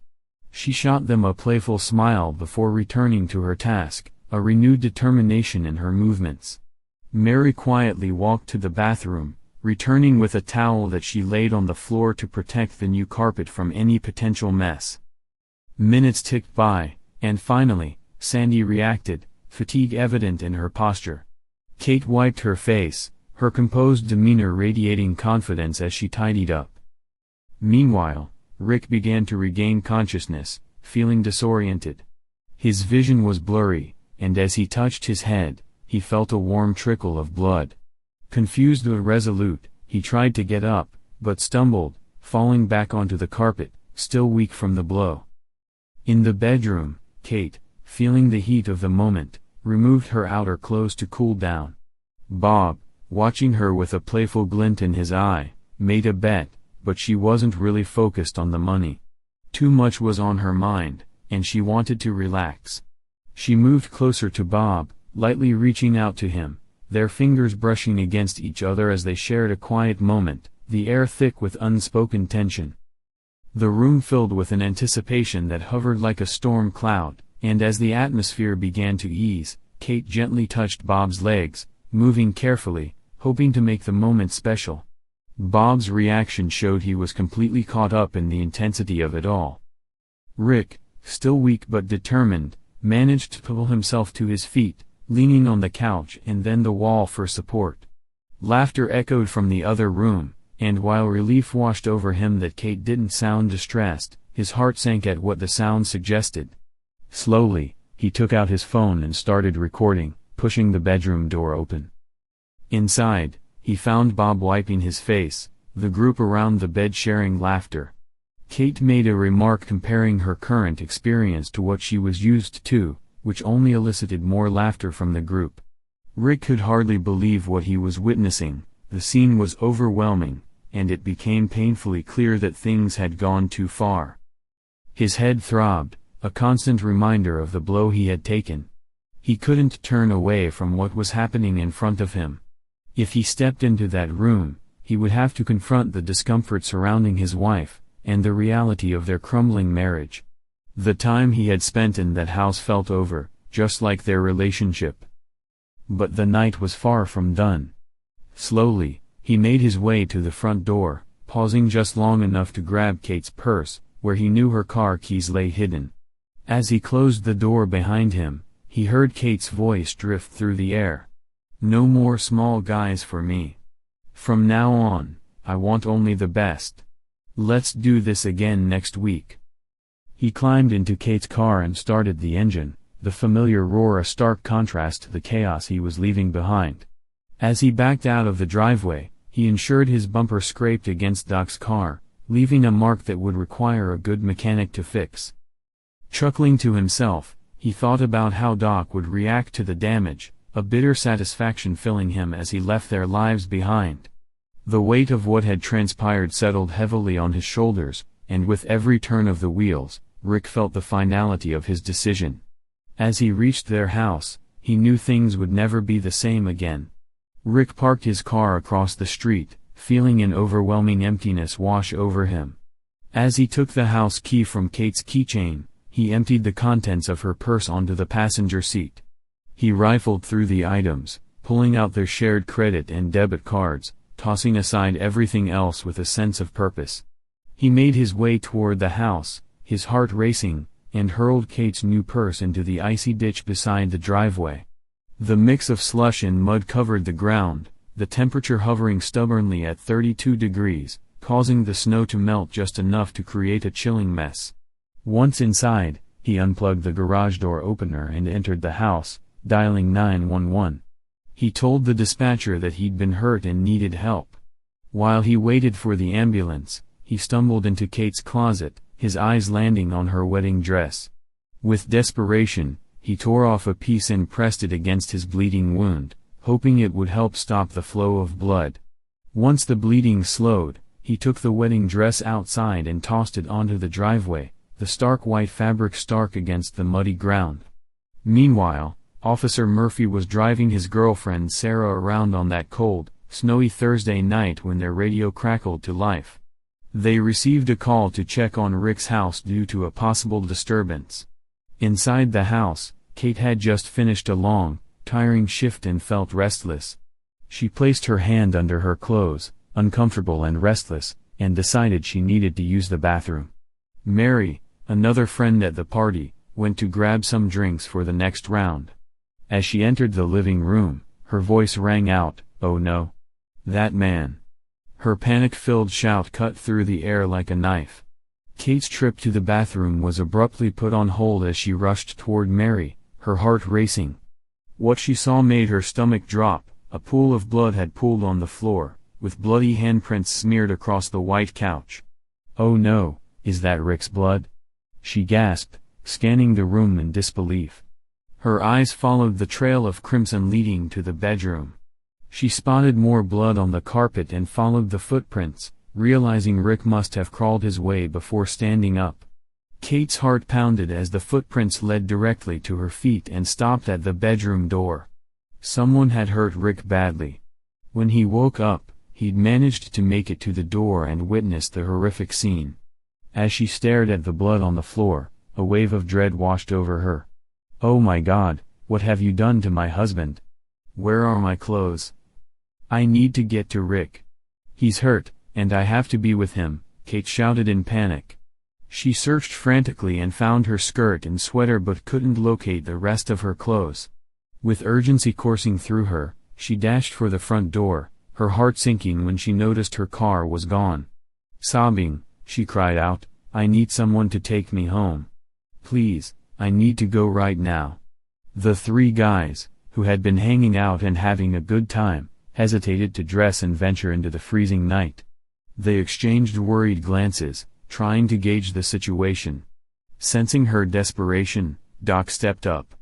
She shot them a playful smile before returning to her task, a renewed determination in her movements. Mary quietly walked to the bathroom, returning with a towel that she laid on the floor to protect the new carpet from any potential mess. Minutes ticked by, and finally, Sandy reacted, fatigue evident in her posture. Kate wiped her face, her composed demeanor radiating confidence as she tidied up. Meanwhile, Rick began to regain consciousness, feeling disoriented. His vision was blurry, and as he touched his head, he felt a warm trickle of blood. Confused but resolute, he tried to get up, but stumbled, falling back onto the carpet, still weak from the blow. In the bedroom, Kate, feeling the heat of the moment, removed her outer clothes to cool down. Bob, watching her with a playful glint in his eye, made a bet, but she wasn't really focused on the money. Too much was on her mind, and she wanted to relax. She moved closer to Bob, lightly reaching out to him, their fingers brushing against each other as they shared a quiet moment, the air thick with unspoken tension. The room filled with an anticipation that hovered like a storm cloud, and as the atmosphere began to ease, Kate gently touched Bob's legs, moving carefully, hoping to make the moment special. Bob's reaction showed he was completely caught up in the intensity of it all. Rick, still weak but determined, managed to pull himself to his feet, leaning on the couch and then the wall for support. Laughter echoed from the other room, and while relief washed over him that Kate didn't sound distressed, his heart sank at what the sound suggested. Slowly, he took out his phone and started recording, pushing the bedroom door open. Inside, he found Bob wiping his face, the group around the bed sharing laughter. Kate made a remark comparing her current experience to what she was used to, which only elicited more laughter from the group. Rick could hardly believe what he was witnessing. The scene was overwhelming, and it became painfully clear that things had gone too far. His head throbbed, a constant reminder of the blow he had taken. He couldn't turn away from what was happening in front of him. If he stepped into that room, he would have to confront the discomfort surrounding his wife, and the reality of their crumbling marriage. The time he had spent in that house felt over, just like their relationship. But the night was far from done. Slowly, he made his way to the front door, pausing just long enough to grab Kate's purse, where he knew her car keys lay hidden. As he closed the door behind him, he heard Kate's voice drift through the air. "No more small guys for me. From now on, I want only the best. Let's do this again next week." He climbed into Kate's car and started the engine, the familiar roar a stark contrast to the chaos he was leaving behind. As he backed out of the driveway, he ensured his bumper scraped against Doc's car, leaving a mark that would require a good mechanic to fix. Chuckling to himself, he thought about how Doc would react to the damage, a bitter satisfaction filling him as he left their lives behind. The weight of what had transpired settled heavily on his shoulders, and with every turn of the wheels, Rick felt the finality of his decision. As he reached their house, he knew things would never be the same again. Rick parked his car across the street, feeling an overwhelming emptiness wash over him. As he took the house key from Kate's keychain, he emptied the contents of her purse onto the passenger seat. He rifled through the items, pulling out their shared credit and debit cards, tossing aside everything else with a sense of purpose. He made his way toward the house, his heart racing, and hurled Kate's new purse into the icy ditch beside the driveway. The mix of slush and mud covered the ground, the temperature hovering stubbornly at 32 degrees, causing the snow to melt just enough to create a chilling mess. Once inside, he unplugged the garage door opener and entered the house, dialing 911. He told the dispatcher that he'd been hurt and needed help. While he waited for the ambulance, he stumbled into Kate's closet, his eyes landing on her wedding dress. With desperation, he tore off a piece and pressed it against his bleeding wound, hoping it would help stop the flow of blood. Once the bleeding slowed, he took the wedding dress outside and tossed it onto the driveway, the stark white fabric stark against the muddy ground. Meanwhile, Officer Murphy was driving his girlfriend Sarah around on that cold, snowy Thursday night when their radio crackled to life. They received a call to check on Rick's house due to a possible disturbance. Inside the house, Kate had just finished a long, tiring shift and felt restless. She placed her hand under her clothes, uncomfortable and restless, and decided she needed to use the bathroom. Mary, another friend at the party, went to grab some drinks for the next round. As she entered the living room, her voice rang out, "Oh no! That man!" Her panic-filled shout cut through the air like a knife. Kate's trip to the bathroom was abruptly put on hold as she rushed toward Mary, her heart racing. What she saw made her stomach drop. A pool of blood had pooled on the floor, with bloody handprints smeared across the white couch. "Oh no, is that Rick's blood?" she gasped, scanning the room in disbelief. Her eyes followed the trail of crimson leading to the bedroom. She spotted more blood on the carpet and followed the footprints, realizing Rick must have crawled his way before standing up. Kate's heart pounded as the footprints led directly to her feet and stopped at the bedroom door. Someone had hurt Rick badly. When he woke up, he'd managed to make it to the door and witnessed the horrific scene. As she stared at the blood on the floor, a wave of dread washed over her. "Oh my God, what have you done to my husband? Where are my clothes? I need to get to Rick. He's hurt, and I have to be with him," Kate shouted in panic. She searched frantically and found her skirt and sweater but couldn't locate the rest of her clothes. With urgency coursing through her, she dashed for the front door, her heart sinking when she noticed her car was gone. Sobbing, she cried out, "I need someone to take me home. Please, I need to go right now." The three guys, who had been hanging out and having a good time, hesitated to dress and venture into the freezing night. They exchanged worried glances, trying to gauge the situation. Sensing her desperation, Doc stepped up.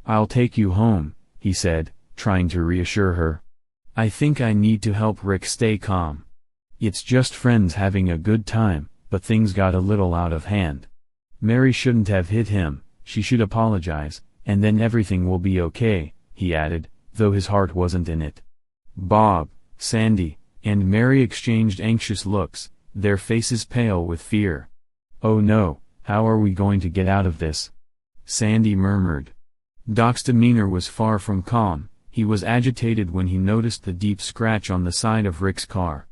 "I'll take you home," he said, trying to reassure her. "I think I need to help Rick stay calm. It's just friends having a good time, but things got a little out of hand. Mary shouldn't have hit him, she should apologize, and then everything will be okay," he added, though his heart wasn't in it. Bob, Sandy, and Mary exchanged anxious looks, their faces pale with fear. "Oh no, how are we going to get out of this?" Sandy murmured. Doc's demeanor was far from calm. He was agitated when he noticed the deep scratch on the side of Rick's car.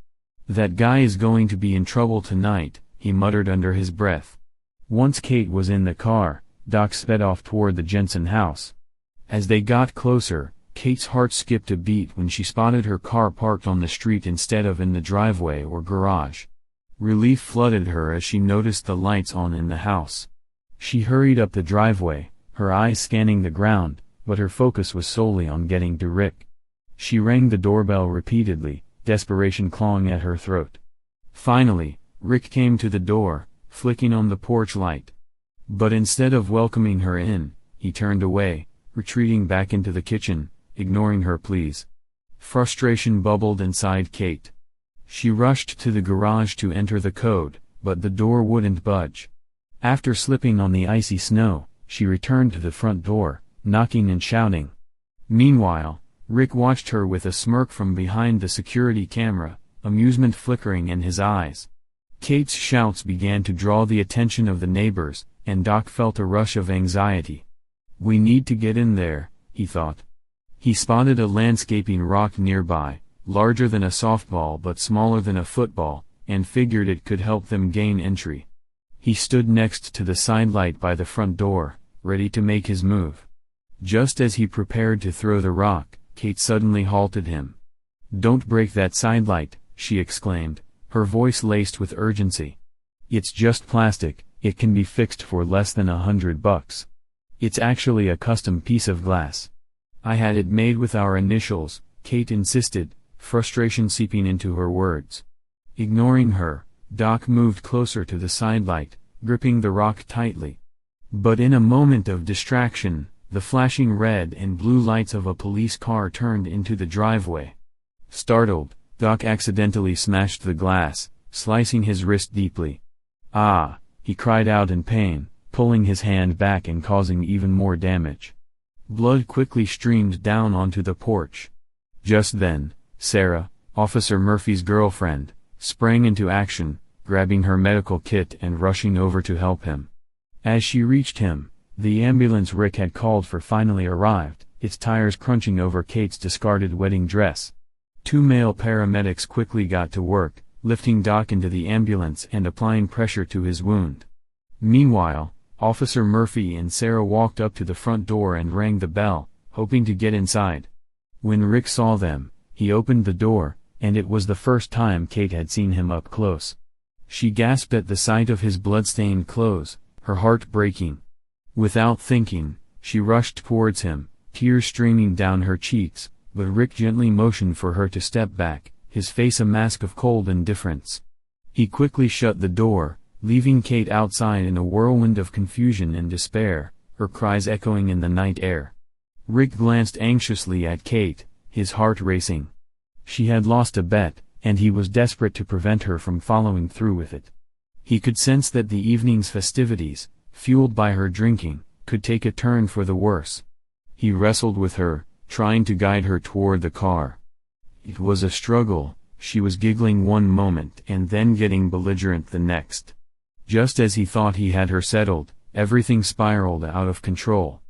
"That guy is going to be in trouble tonight," he muttered under his breath. Once Kate was in the car, Doc sped off toward the Jensen house. As they got closer, Kate's heart skipped a beat when she spotted her car parked on the street instead of in the driveway or garage. Relief flooded her as she noticed the lights on in the house. She hurried up the driveway, her eyes scanning the ground, but her focus was solely on getting to Rick. She rang the doorbell repeatedly, desperation clawing at her throat. Finally, Rick came to the door, flicking on the porch light. But instead of welcoming her in, he turned away, retreating back into the kitchen, ignoring her pleas. Frustration bubbled inside Kate. She rushed to the garage to enter the code, but the door wouldn't budge. After slipping on the icy snow, she returned to the front door, knocking and shouting. Meanwhile, Rick watched her with a smirk from behind the security camera, amusement flickering in his eyes. Kate's shouts began to draw the attention of the neighbors, and Doc felt a rush of anxiety. "We need to get in there," he thought. He spotted a landscaping rock nearby, larger than a softball but smaller than a football, and figured it could help them gain entry. He stood next to the sidelight by the front door, ready to make his move. Just as he prepared to throw the rock, Kate suddenly halted him. "Don't break that sidelight," she exclaimed, her voice laced with urgency. "It's just plastic, it can be fixed for less than $100. It's actually a custom piece of glass. I had it made with our initials," Kate insisted, frustration seeping into her words. Ignoring her, Doc moved closer to the sidelight, gripping the rock tightly. But in a moment of distraction, the flashing red and blue lights of a police car turned into the driveway. Startled, Doc accidentally smashed the glass, slicing his wrist deeply. "Ah!" he cried out in pain, pulling his hand back and causing even more damage. Blood quickly streamed down onto the porch. Just then, Sarah, Officer Murphy's girlfriend, sprang into action, grabbing her medical kit and rushing over to help him. As she reached him, the ambulance Rick had called for finally arrived, its tires crunching over Kate's discarded wedding dress. Two male paramedics quickly got to work, lifting Doc into the ambulance and applying pressure to his wound. Meanwhile, Officer Murphy and Sarah walked up to the front door and rang the bell, hoping to get inside. When Rick saw them, he opened the door, and it was the first time Kate had seen him up close. She gasped at the sight of his blood-stained clothes, her heart breaking. Without thinking, she rushed towards him, tears streaming down her cheeks, but Rick gently motioned for her to step back, his face a mask of cold indifference. He quickly shut the door, leaving Kate outside in a whirlwind of confusion and despair, her cries echoing in the night air. Rick glanced anxiously at Kate, his heart racing. She had lost a bet, and he was desperate to prevent her from following through with it. He could sense that the evening's festivities, fueled by her drinking, could take a turn for the worse. He wrestled with her, trying to guide her toward the car. It was a struggle. She was giggling one moment and then getting belligerent the next. Just as he thought he had her settled, everything spiraled out of control.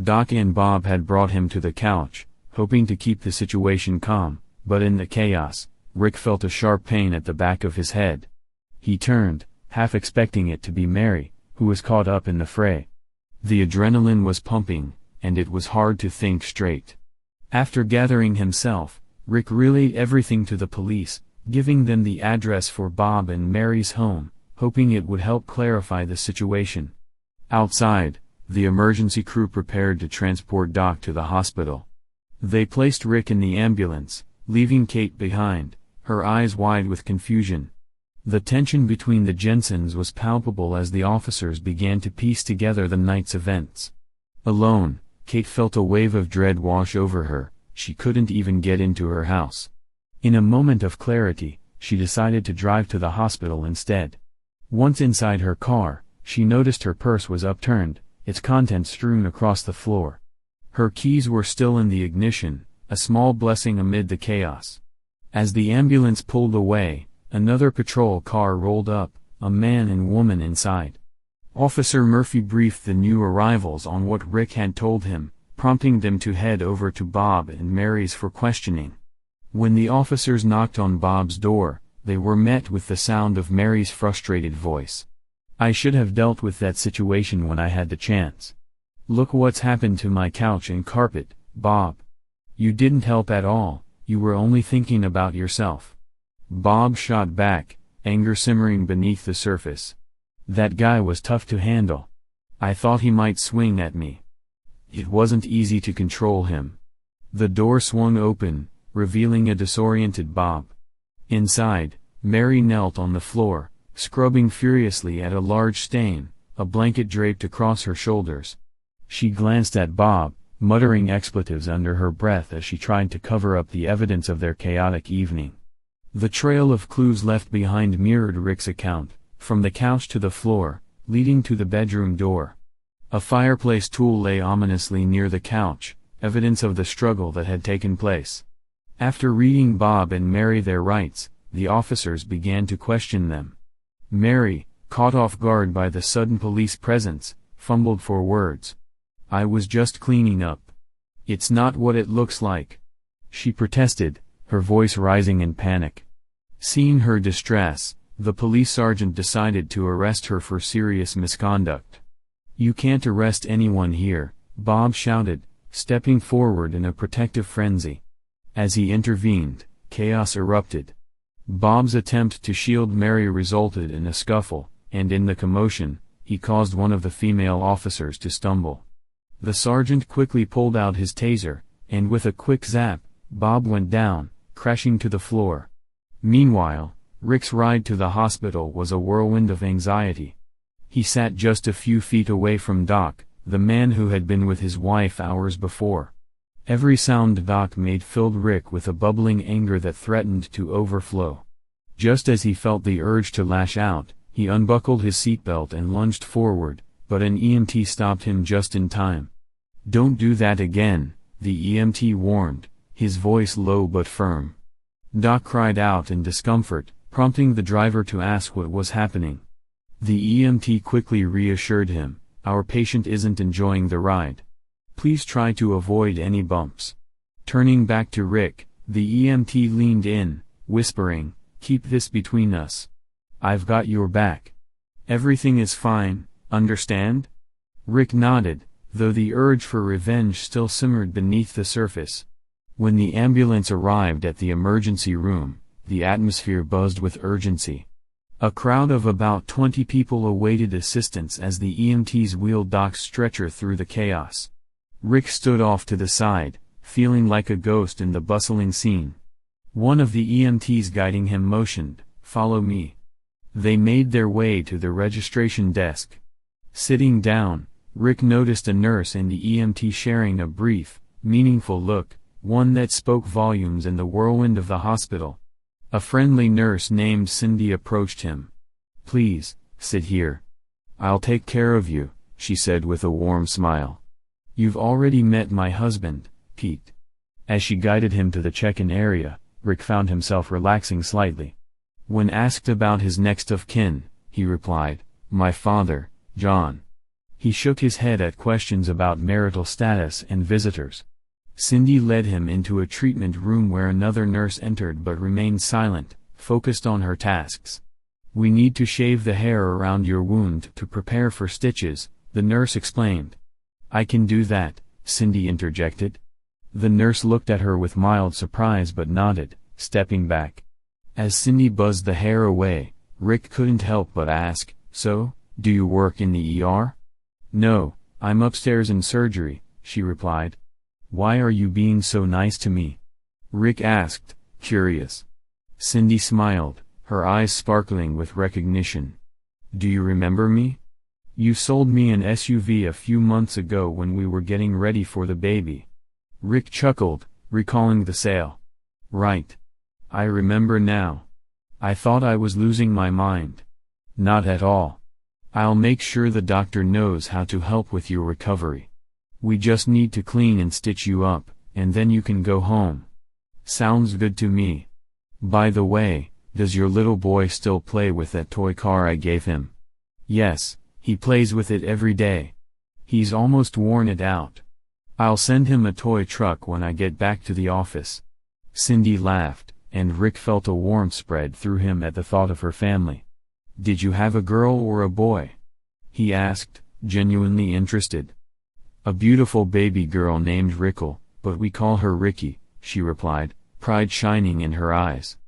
Doc and Bob had brought him to the couch, hoping to keep the situation calm, but in the chaos, Rick felt a sharp pain at the back of his head. He turned, half expecting it to be Mary, who was caught up in the fray. The adrenaline was pumping, and it was hard to think straight. After gathering himself, Rick relayed everything to the police, giving them the address for Bob and Mary's home, hoping it would help clarify the situation. Outside, the emergency crew prepared to transport Doc to the hospital. They placed Rick in the ambulance, leaving Kate behind, her eyes wide with confusion. The tension between the Jensens was palpable as the officers began to piece together the night's events. Alone, Kate felt a wave of dread wash over her. She couldn't even get into her house. In a moment of clarity, she decided to drive to the hospital instead. Once inside her car, she noticed her purse was upturned, its contents strewn across the floor. Her keys were still in the ignition, a small blessing amid the chaos. As the ambulance pulled away, another patrol car rolled up, a man and woman inside. Officer Murphy briefed the new arrivals on what Rick had told him, prompting them to head over to Bob and Mary's for questioning. When the officers knocked on Bob's door, they were met with the sound of Mary's frustrated voice. "I should have dealt with that situation when I had the chance. Look what's happened to my couch and carpet, Bob. You didn't help at all, you were only thinking about yourself." Bob shot back, anger simmering beneath the surface. "That guy was tough to handle. I thought he might swing at me. It wasn't easy to control him." The door swung open, revealing a disoriented Bob. Inside, Mary knelt on the floor, scrubbing furiously at a large stain, a blanket draped across her shoulders. She glanced at Bob, muttering expletives under her breath as she tried to cover up the evidence of their chaotic evening. The trail of clues left behind mirrored Rick's account, from the couch to the floor, leading to the bedroom door. A fireplace tool lay ominously near the couch, evidence of the struggle that had taken place. After reading Bob and Mary their rights, the officers began to question them. Mary, caught off guard by the sudden police presence, fumbled for words. "I was just cleaning up. It's not what it looks like," she protested, her voice rising in panic. Seeing her distress, the police sergeant decided to arrest her for serious misconduct. "You can't arrest anyone here," Bob shouted, stepping forward in a protective frenzy. As he intervened, chaos erupted. Bob's attempt to shield Mary resulted in a scuffle, and in the commotion, he caused one of the female officers to stumble. The sergeant quickly pulled out his taser, and with a quick zap, Bob went down, crashing to the floor. Meanwhile, Rick's ride to the hospital was a whirlwind of anxiety. He sat just a few feet away from Doc, the man who had been with his wife hours before. Every sound Doc made filled Rick with a bubbling anger that threatened to overflow. Just as he felt the urge to lash out, he unbuckled his seatbelt and lunged forward, but an EMT stopped him just in time. "Don't do that again," the EMT warned, his voice low but firm. Doc cried out in discomfort, prompting the driver to ask what was happening. The EMT quickly reassured him, "Our patient isn't enjoying the ride. Please try to avoid any bumps." Turning back to Rick, the EMT leaned in, whispering, "Keep this between us. I've got your back. Everything is fine, understand?" Rick nodded, though the urge for revenge still simmered beneath the surface. When the ambulance arrived at the emergency room, the atmosphere buzzed with urgency. A crowd of about 20 people awaited assistance as the EMTs wheeled Doc's stretcher through the chaos. Rick stood off to the side, feeling like a ghost in the bustling scene. One of the EMTs guiding him motioned, "Follow me." They made their way to the registration desk. Sitting down, Rick noticed a nurse and the EMT sharing a brief, meaningful look, one that spoke volumes in the whirlwind of the hospital. A friendly nurse named Cindy approached him. "Please, sit here. I'll take care of you," she said with a warm smile. "You've already met my husband, Pete." As she guided him to the check-in area, Rick found himself relaxing slightly. When asked about his next of kin, he replied, "My father, John." He shook his head at questions about marital status and visitors. Cindy led him into a treatment room where another nurse entered but remained silent, focused on her tasks. "We need to shave the hair around your wound to prepare for stitches," the nurse explained. "I can do that," Cindy interjected. The nurse looked at her with mild surprise but nodded, stepping back. As Cindy buzzed the hair away, Rick couldn't help but ask, "So, do you work in the ER?" "No, I'm upstairs in surgery," she replied. "Why are you being so nice to me?" Rick asked, curious. Cindy smiled, her eyes sparkling with recognition. "Do you remember me? You sold me an SUV a few months ago when we were getting ready for the baby." Rick chuckled, recalling the sale. "Right. I remember now. I thought I was losing my mind." "Not at all. I'll make sure the doctor knows how to help with your recovery. We just need to clean and stitch you up, and then you can go home." "Sounds good to me. By the way, does your little boy still play with that toy car I gave him?" "Yes, he plays with it every day. He's almost worn it out. I'll send him a toy truck when I get back to the office." Cindy laughed, and Rick felt a warmth spread through him at the thought of her family. "Did you have a girl or a boy?" he asked, genuinely interested. "A beautiful baby girl named Rickle, but we call her Ricky," she replied, pride shining in her eyes.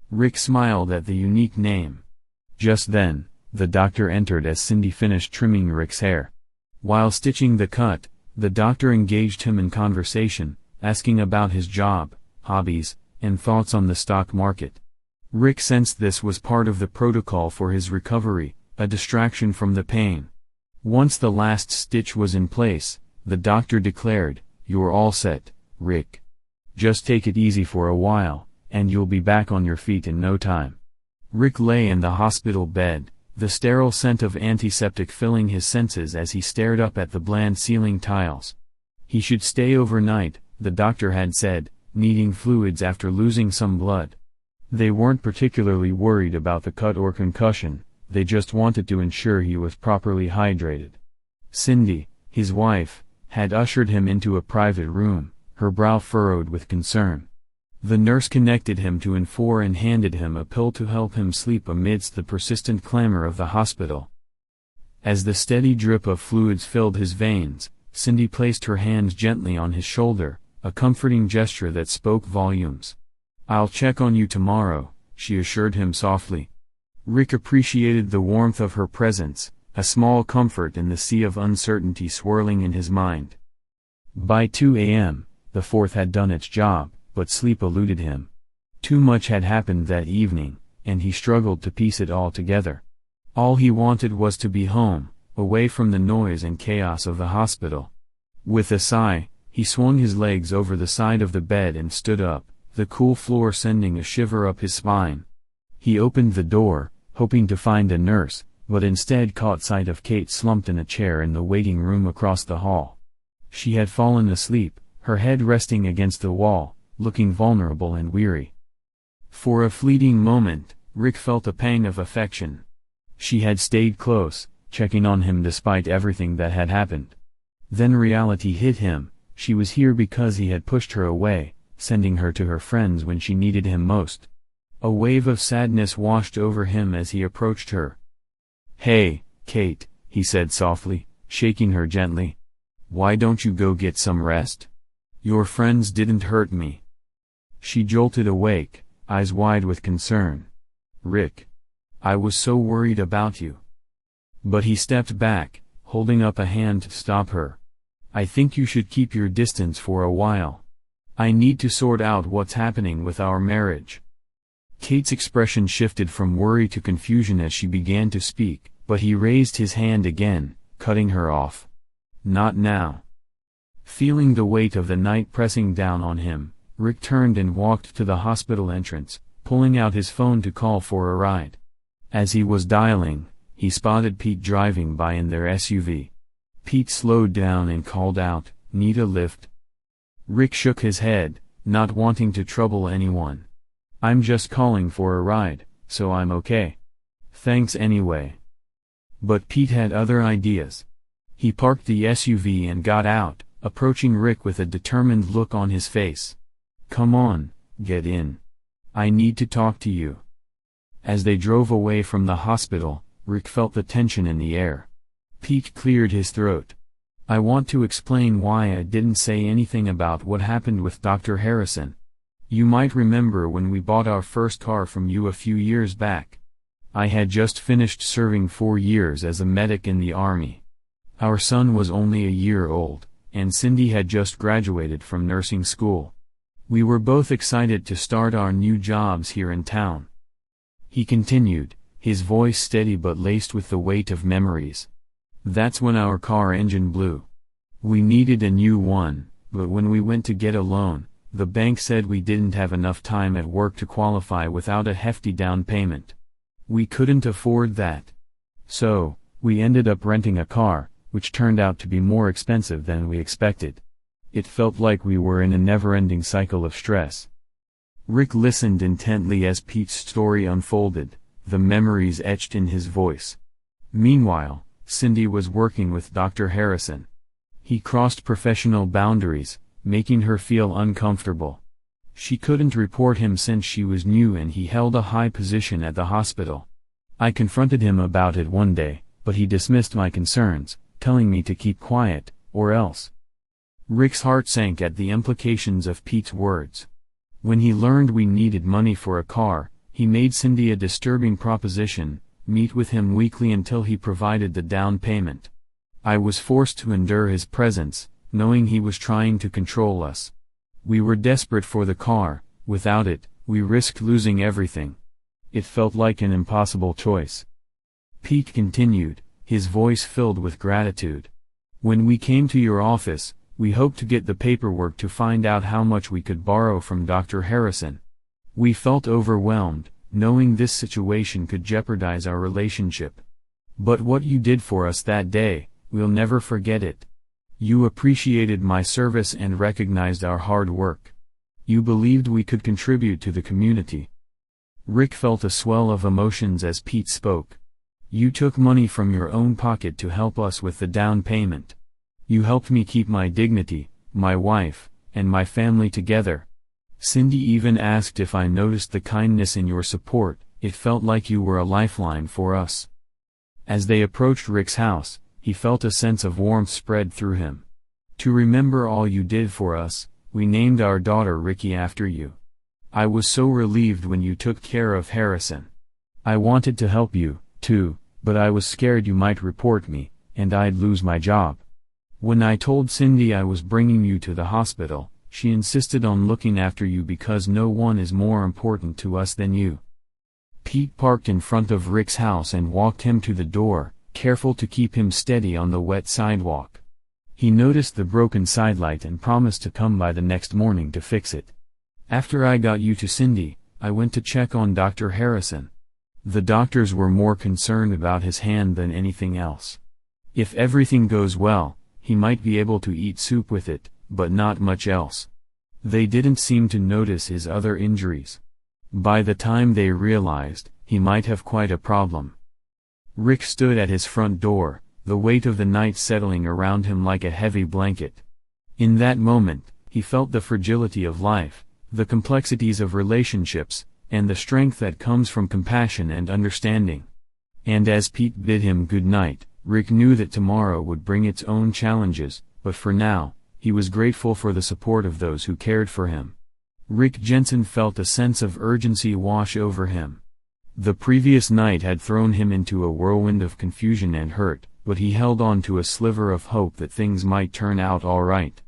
Rick smiled at the unique name. Just then, the doctor entered as Cindy finished trimming Rick's hair. While stitching the cut, the doctor engaged him in conversation, asking about his job, hobbies, and thoughts on the stock market. Rick sensed this was part of the protocol for his recovery, a distraction from the pain. Once the last stitch was in place, the doctor declared, "You're all set, Rick. Just take it easy for a while, and you'll be back on your feet in no time." Rick lay in the hospital bed, the sterile scent of antiseptic filling his senses as he stared up at the bland ceiling tiles. He should stay overnight, the doctor had said, needing fluids after losing some blood. They weren't particularly worried about the cut or concussion, they just wanted to ensure he was properly hydrated. Cindy, his wife, had ushered him into a private room, her brow furrowed with concern. The nurse connected him to N4 and handed him a pill to help him sleep amidst the persistent clamor of the hospital. As the steady drip of fluids filled his veins, Cindy placed her hand gently on his shoulder, a comforting gesture that spoke volumes. "I'll check on you tomorrow," she assured him softly. Rick appreciated the warmth of her presence, a small comfort in the sea of uncertainty swirling in his mind. By 2 a.m., the fourth had done its job, but sleep eluded him. Too much had happened that evening, and he struggled to piece it all together. All he wanted was to be home, away from the noise and chaos of the hospital. With a sigh, He swung his legs over the side of the bed and stood up, the cool floor sending a shiver up his spine. He opened the door, hoping to find a nurse, but instead caught sight of Kate slumped in a chair in the waiting room across the hall. She had fallen asleep, her head resting against the wall, looking vulnerable and weary. For a fleeting moment, Rick felt a pang of affection. She had stayed close, checking on him despite everything that had happened. Then reality hit him. She was here because he had pushed her away, sending her to her friends when she needed him most. A wave of sadness washed over him as he approached her. "Hey, Kate," he said softly, shaking her gently. "Why don't you go get some rest? Your friends didn't hurt me." She jolted awake, eyes wide with concern. "Rick. I was so worried about you." But he stepped back, holding up a hand to stop her. "I think you should keep your distance for a while. I need to sort out what's happening with our marriage." Kate's expression shifted from worry to confusion as she began to speak, but he raised his hand again, cutting her off. "Not now." Feeling the weight of the night pressing down on him, Rick turned and walked to the hospital entrance, pulling out his phone to call for a ride. As he was dialing, he spotted Pete driving by in their SUV. Pete slowed down and called out, "Need a lift?" Rick shook his head, not wanting to trouble anyone. "I'm just calling for a ride, so I'm okay. Thanks anyway." But Pete had other ideas. He parked the SUV and got out, approaching Rick with a determined look on his face. "Come on, get in. I need to talk to you." As they drove away from the hospital, Rick felt the tension in the air. Pete cleared his throat. "I want to explain why I didn't say anything about what happened with Dr. Harrison. You might remember when we bought our first car from you a few years back. I had just finished serving 4 years as a medic in the Army. Our son was only a year old, and Cindy had just graduated from nursing school. We were both excited to start our new jobs here in town." He continued, his voice steady but laced with the weight of memories. "That's when our car engine blew. We needed a new one, but when we went to get a loan, the bank said we didn't have enough time at work to qualify without a hefty down payment. We couldn't afford that. So, we ended up renting a car, which turned out to be more expensive than we expected. It felt like we were in a never-ending cycle of stress." Rick listened intently as Pete's story unfolded, the memories etched in his voice. Meanwhile, Cindy was working with Dr. Harrison. He crossed professional boundaries, making her feel uncomfortable. She couldn't report him since she was new and he held a high position at the hospital. I confronted him about it one day, but he dismissed my concerns, telling me to keep quiet, or else. Rick's heart sank at the implications of Pete's words. When he learned we needed money for a car, he made Cindy a disturbing proposition: meet with him weekly until he provided the down payment. I was forced to endure his presence, knowing he was trying to control us. We were desperate for the car. Without it, we risked losing everything. It felt like an impossible choice. Pete continued, his voice filled with gratitude. "When we came to your office, we hoped to get the paperwork to find out how much we could borrow from Dr. Harrison. We felt overwhelmed, knowing this situation could jeopardize our relationship. But what you did for us that day, we'll never forget it. You appreciated my service and recognized our hard work. You believed we could contribute to the community." Rick felt a swell of emotions as Pete spoke. "You took money from your own pocket to help us with the down payment. You helped me keep my dignity, my wife, and my family together. Cindy even asked if I noticed the kindness in your support. It felt like you were a lifeline for us." As they approached Rick's house, he felt a sense of warmth spread through him. "To remember all you did for us, we named our daughter Ricky after you. I was so relieved when you took care of Harrison. I wanted to help you, too, but I was scared you might report me, and I'd lose my job. When I told Cindy I was bringing you to the hospital, she insisted on looking after you because no one is more important to us than you." Pete parked in front of Rick's house and walked him to the door, careful to keep him steady on the wet sidewalk. He noticed the broken sidelight and promised to come by the next morning to fix it. After I got you to Cindy, I went to check on Dr. Harrison. The doctors were more concerned about his hand than anything else. If everything goes well, he might be able to eat soup with it, but not much else. They didn't seem to notice his other injuries. By the time they realized, he might have quite a problem. Rick stood at his front door, the weight of the night settling around him like a heavy blanket. In that moment, he felt the fragility of life, the complexities of relationships, and the strength that comes from compassion and understanding. And as Pete bid him good night, Rick knew that tomorrow would bring its own challenges, but for now, he was grateful for the support of those who cared for him. Rick Jensen felt a sense of urgency wash over him. The previous night had thrown him into a whirlwind of confusion and hurt, but he held on to a sliver of hope that things might turn out all right.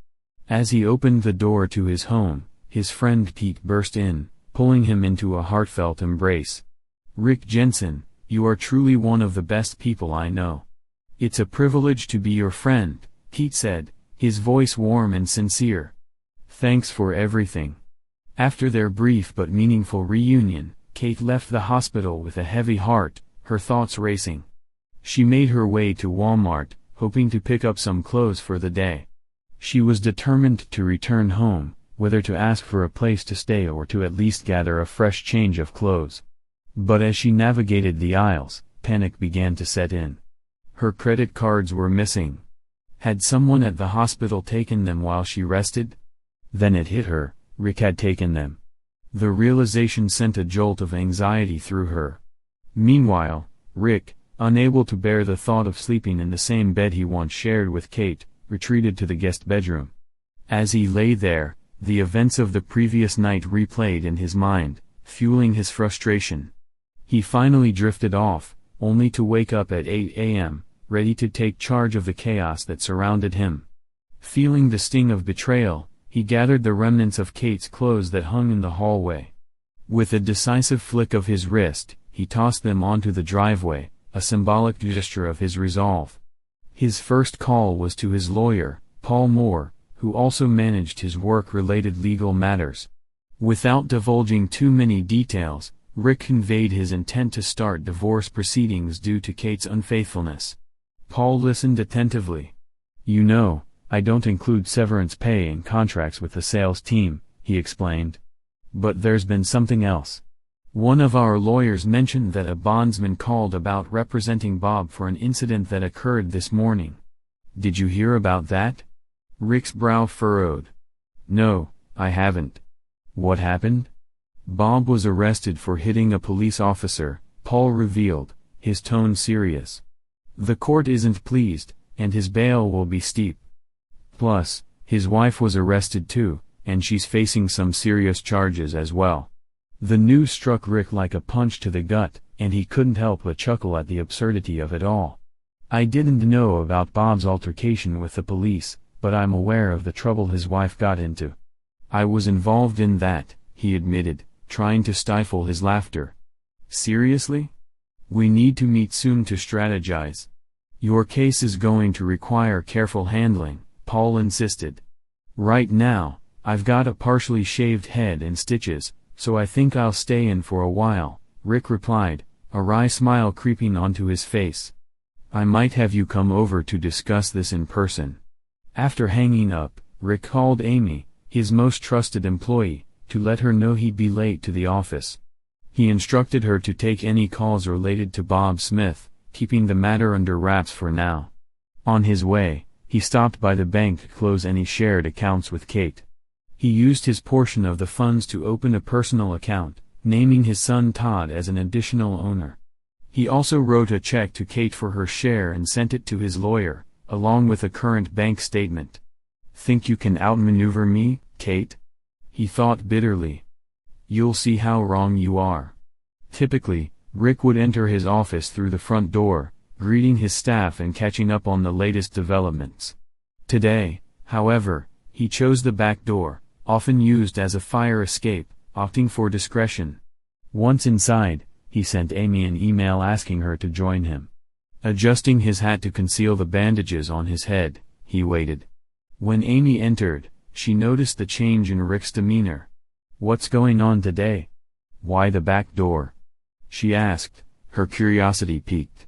As he opened the door to his home, his friend Pete burst in, pulling him into a heartfelt embrace. "Rick Jensen, you are truly one of the best people I know. It's a privilege to be your friend," Pete said, his voice warm and sincere. "Thanks for everything." After their brief but meaningful reunion, Kate left the hospital with a heavy heart, her thoughts racing. She made her way to Walmart, hoping to pick up some clothes for the day. She was determined to return home, whether to ask for a place to stay or to at least gather a fresh change of clothes. But as she navigated the aisles, panic began to set in. Her credit cards were missing. Had someone at the hospital taken them while she rested? Then it hit her, Rick had taken them. The realization sent a jolt of anxiety through her. Meanwhile, Rick, unable to bear the thought of sleeping in the same bed he once shared with Kate, retreated to the guest bedroom. As he lay there, the events of the previous night replayed in his mind, fueling his frustration. He finally drifted off, only to wake up at 8 a.m., ready to take charge of the chaos that surrounded him. Feeling the sting of betrayal, he gathered the remnants of Kate's clothes that hung in the hallway. With a decisive flick of his wrist, he tossed them onto the driveway, a symbolic gesture of his resolve. His first call was to his lawyer, Paul Moore, who also managed his work-related legal matters. Without divulging too many details, Rick conveyed his intent to start divorce proceedings due to Kate's unfaithfulness. Paul listened attentively. "You know, I don't include severance pay in contracts with the sales team," he explained. "But there's been something else. One of our lawyers mentioned that a bondsman called about representing Bob for an incident that occurred this morning. Did you hear about that?" Rick's brow furrowed. "No, I haven't. What happened?" "Bob was arrested for hitting a police officer," Paul revealed, his tone serious. "The court isn't pleased, and his bail will be steep. Plus, his wife was arrested too, and she's facing some serious charges as well." The news struck Rick like a punch to the gut, and he couldn't help but chuckle at the absurdity of it all. "I didn't know about Bob's altercation with the police, but I'm aware of the trouble his wife got into. I was involved in that," he admitted, trying to stifle his laughter. "Seriously? We need to meet soon to strategize. Your case is going to require careful handling," Paul insisted. "Right now, I've got a partially shaved head and stitches, so I think I'll stay in for a while," Rick replied, a wry smile creeping onto his face. "I might have you come over to discuss this in person." After hanging up, Rick called Amy, his most trusted employee, to let her know he'd be late to the office. He instructed her to take any calls related to Bob Smith, keeping the matter under wraps for now. On his way, he stopped by the bank to close any shared accounts with Kate. He used his portion of the funds to open a personal account, naming his son Todd as an additional owner. He also wrote a check to Kate for her share and sent it to his lawyer, along with a current bank statement. "Think you can outmaneuver me, Kate?" he thought bitterly. "You'll see how wrong you are." Typically, Rick would enter his office through the front door, greeting his staff and catching up on the latest developments. Today, however, he chose the back door, often used as a fire escape, opting for discretion. Once inside, he sent Amy an email asking her to join him. Adjusting his hat to conceal the bandages on his head, he waited. When Amy entered, she noticed the change in Rick's demeanor. "What's going on today? Why the back door?" she asked, her curiosity piqued.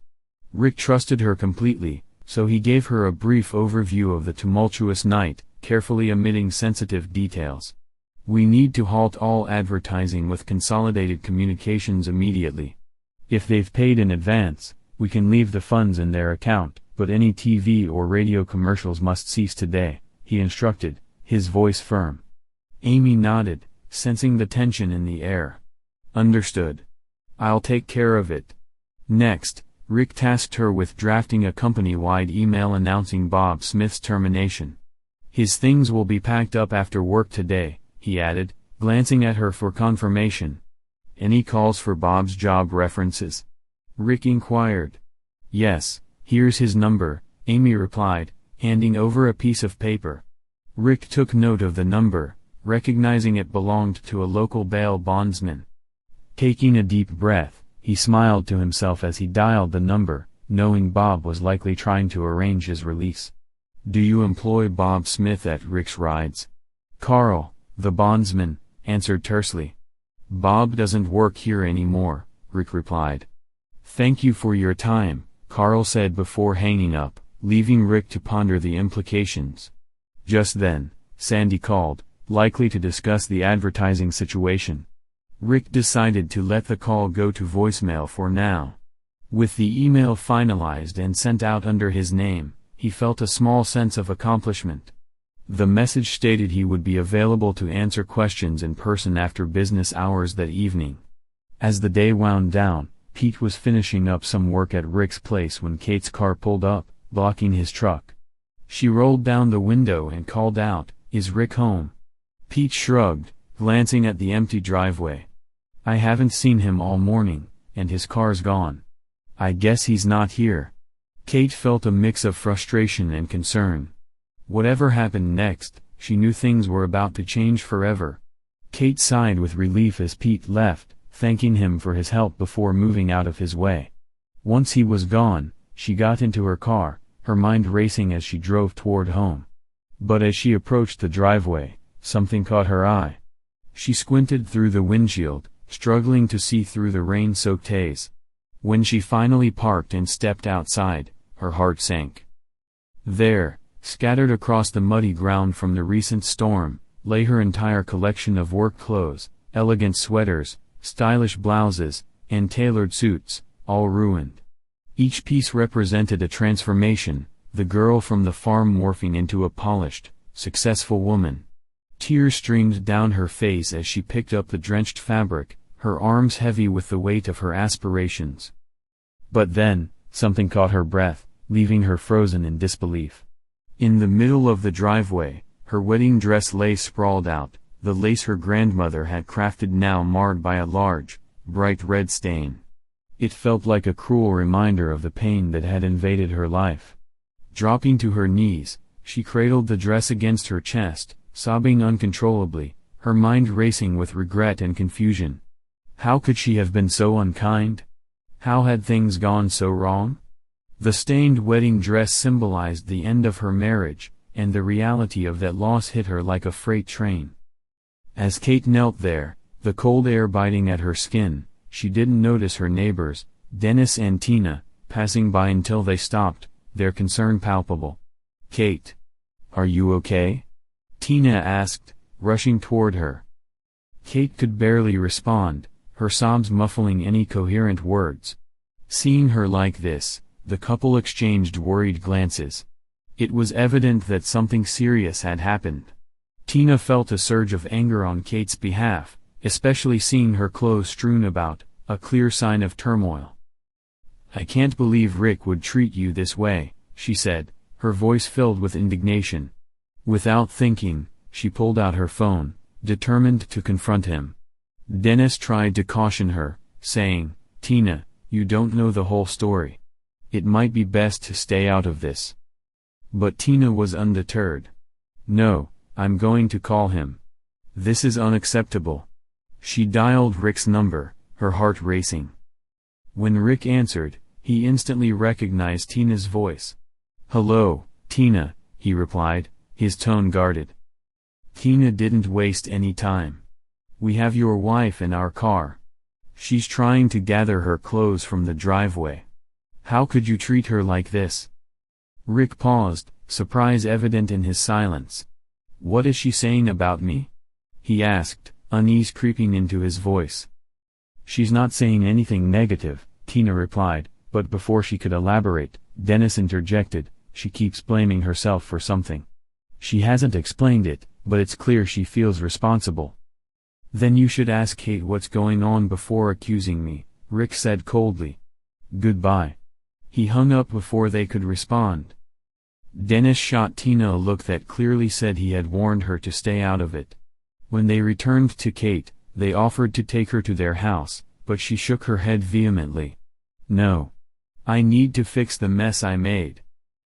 Rick trusted her completely, so he gave her a brief overview of the tumultuous night, carefully omitting sensitive details. "We need to halt all advertising with Consolidated Communications immediately. If they've paid in advance, we can leave the funds in their account, but any TV or radio commercials must cease today," he instructed, his voice firm. Amy nodded, sensing the tension in the air. "Understood. I'll take care of it." Next, Rick tasked her with drafting a company-wide email announcing Bob Smith's termination. "His things will be packed up after work today," he added, glancing at her for confirmation. "Any calls for Bob's job references?" Rick inquired. "Yes, here's his number," Amy replied, handing over a piece of paper. Rick took note of the number, recognizing it belonged to a local bail bondsman. Taking a deep breath, he smiled to himself as he dialed the number, knowing Bob was likely trying to arrange his release. "Do you employ Bob Smith at Rick's rides?" Carl, the bondsman, answered tersely. "Bob doesn't work here anymore," Rick replied. "Thank you for your time," Carl said before hanging up, leaving Rick to ponder the implications. Just then, Sandy called, likely to discuss the advertising situation. Rick decided to let the call go to voicemail for now. With the email finalized and sent out under his name, he felt a small sense of accomplishment. The message stated he would be available to answer questions in person after business hours that evening. As the day wound down, Pete was finishing up some work at Rick's place when Kate's car pulled up, blocking his truck. She rolled down the window and called out, "Is Rick home?" Pete shrugged, glancing at the empty driveway. "I haven't seen him all morning, and his car's gone. I guess he's not here." Kate felt a mix of frustration and concern. Whatever happened next, she knew things were about to change forever. Kate sighed with relief as Pete left, thanking him for his help before moving out of his way. Once he was gone, she got into her car, her mind racing as she drove toward home. But as she approached the driveway, something caught her eye. She squinted through the windshield, struggling to see through the rain-soaked haze. When she finally parked and stepped outside, her heart sank. There, scattered across the muddy ground from the recent storm, lay her entire collection of work clothes, elegant sweaters, stylish blouses, and tailored suits, all ruined. Each piece represented a transformation, the girl from the farm morphing into a polished, successful woman. Tears streamed down her face as she picked up the drenched fabric, her arms heavy with the weight of her aspirations. But then, something caught her breath, leaving her frozen in disbelief. In the middle of the driveway, her wedding dress lay sprawled out, the lace her grandmother had crafted now marred by a large, bright red stain. It felt like a cruel reminder of the pain that had invaded her life. Dropping to her knees, she cradled the dress against her chest, sobbing uncontrollably, her mind racing with regret and confusion. How could she have been so unkind? How had things gone so wrong? The stained wedding dress symbolized the end of her marriage, and the reality of that loss hit her like a freight train. As Kate knelt there, the cold air biting at her skin, she didn't notice her neighbors, Dennis and Tina, passing by until they stopped, their concern palpable. "Kate, are you okay?" Tina asked, rushing toward her. Kate could barely respond, her sobs muffling any coherent words. Seeing her like this, the couple exchanged worried glances. It was evident that something serious had happened. Tina felt a surge of anger on Kate's behalf, especially seeing her clothes strewn about, a clear sign of turmoil. "I can't believe Rick would treat you this way," she said, her voice filled with indignation. Without thinking, she pulled out her phone, determined to confront him. Dennis tried to caution her, saying, "Tina, you don't know the whole story. It might be best to stay out of this." But Tina was undeterred. "No, I'm going to call him. This is unacceptable." She dialed Rick's number, her heart racing. When Rick answered, he instantly recognized Tina's voice. "Hello, Tina," he replied, his tone guarded. Tina didn't waste any time. "We have your wife in our car. She's trying to gather her clothes from the driveway. How could you treat her like this?" Rick paused, surprise evident in his silence. "What is she saying about me?" he asked, unease creeping into his voice. "She's not saying anything negative," Tina replied, but before she could elaborate, Dennis interjected, "She keeps blaming herself for something. She hasn't explained it, but it's clear she feels responsible." "Then you should ask Kate what's going on before accusing me," Rick said coldly. "Goodbye." He hung up before they could respond. Dennis shot Tina a look that clearly said he had warned her to stay out of it. When they returned to Kate, they offered to take her to their house, but she shook her head vehemently. "No. I need to fix the mess I made."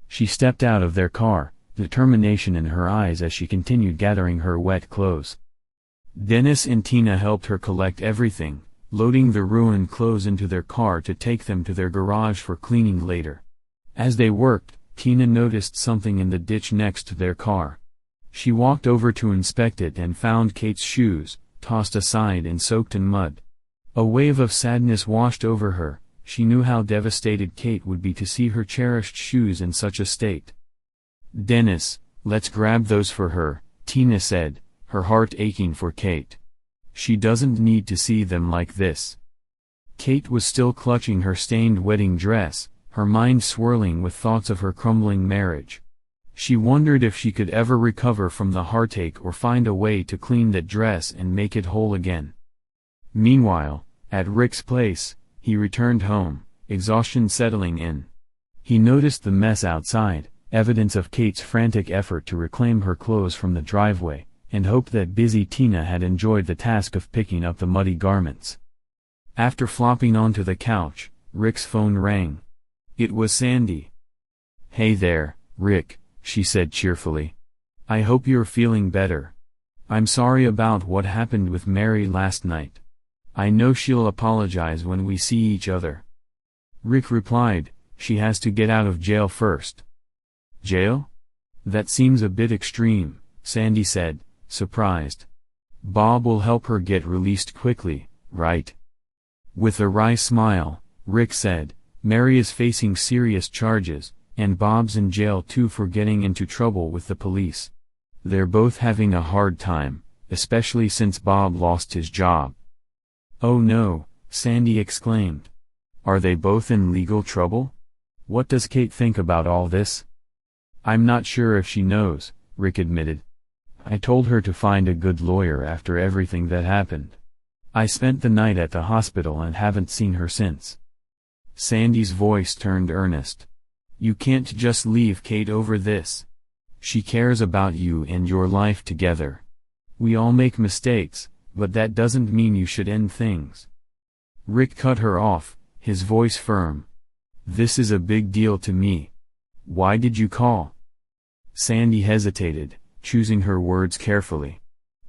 She stepped out of their car, determination in her eyes as she continued gathering her wet clothes. Dennis and Tina helped her collect everything, loading the ruined clothes into their car to take them to their garage for cleaning later. As they worked, Tina noticed something in the ditch next to their car. She walked over to inspect it and found Kate's shoes, tossed aside and soaked in mud. A wave of sadness washed over her. She knew how devastated Kate would be to see her cherished shoes in such a state. "Dennis, let's grab those for her," Tina said, her heart aching for Kate. "She doesn't need to see them like this." Kate was still clutching her stained wedding dress, her mind swirling with thoughts of her crumbling marriage. She wondered if she could ever recover from the heartache or find a way to clean that dress and make it whole again. Meanwhile, at Rick's place, he returned home, exhaustion settling in. He noticed the mess outside, evidence of Kate's frantic effort to reclaim her clothes from the driveway, and hoped that busy Tina had enjoyed the task of picking up the muddy garments. After flopping onto the couch, Rick's phone rang. It was Sandy. "Hey there, Rick," she said cheerfully. "I hope you're feeling better. I'm sorry about what happened with Mary last night. I know she'll apologize when we see each other." Rick replied, "She has to get out of jail first." "Jail? That seems a bit extreme," Sandy said, surprised. "Bob will help her get released quickly, right?" With a wry smile, Rick said, "Mary is facing serious charges, and Bob's in jail too for getting into trouble with the police. They're both having a hard time, especially since Bob lost his job." "Oh no," Sandy exclaimed. "Are they both in legal trouble? What does Kate think about all this?" "I'm not sure if she knows," Rick admitted. "I told her to find a good lawyer after everything that happened. I spent the night at the hospital and haven't seen her since." Sandy's voice turned earnest. "You can't just leave Kate over this. She cares about you and your life together. We all make mistakes, but that doesn't mean you should end things." Rick cut her off, his voice firm. "This is a big deal to me. Why did you call?" Sandy hesitated, choosing her words carefully.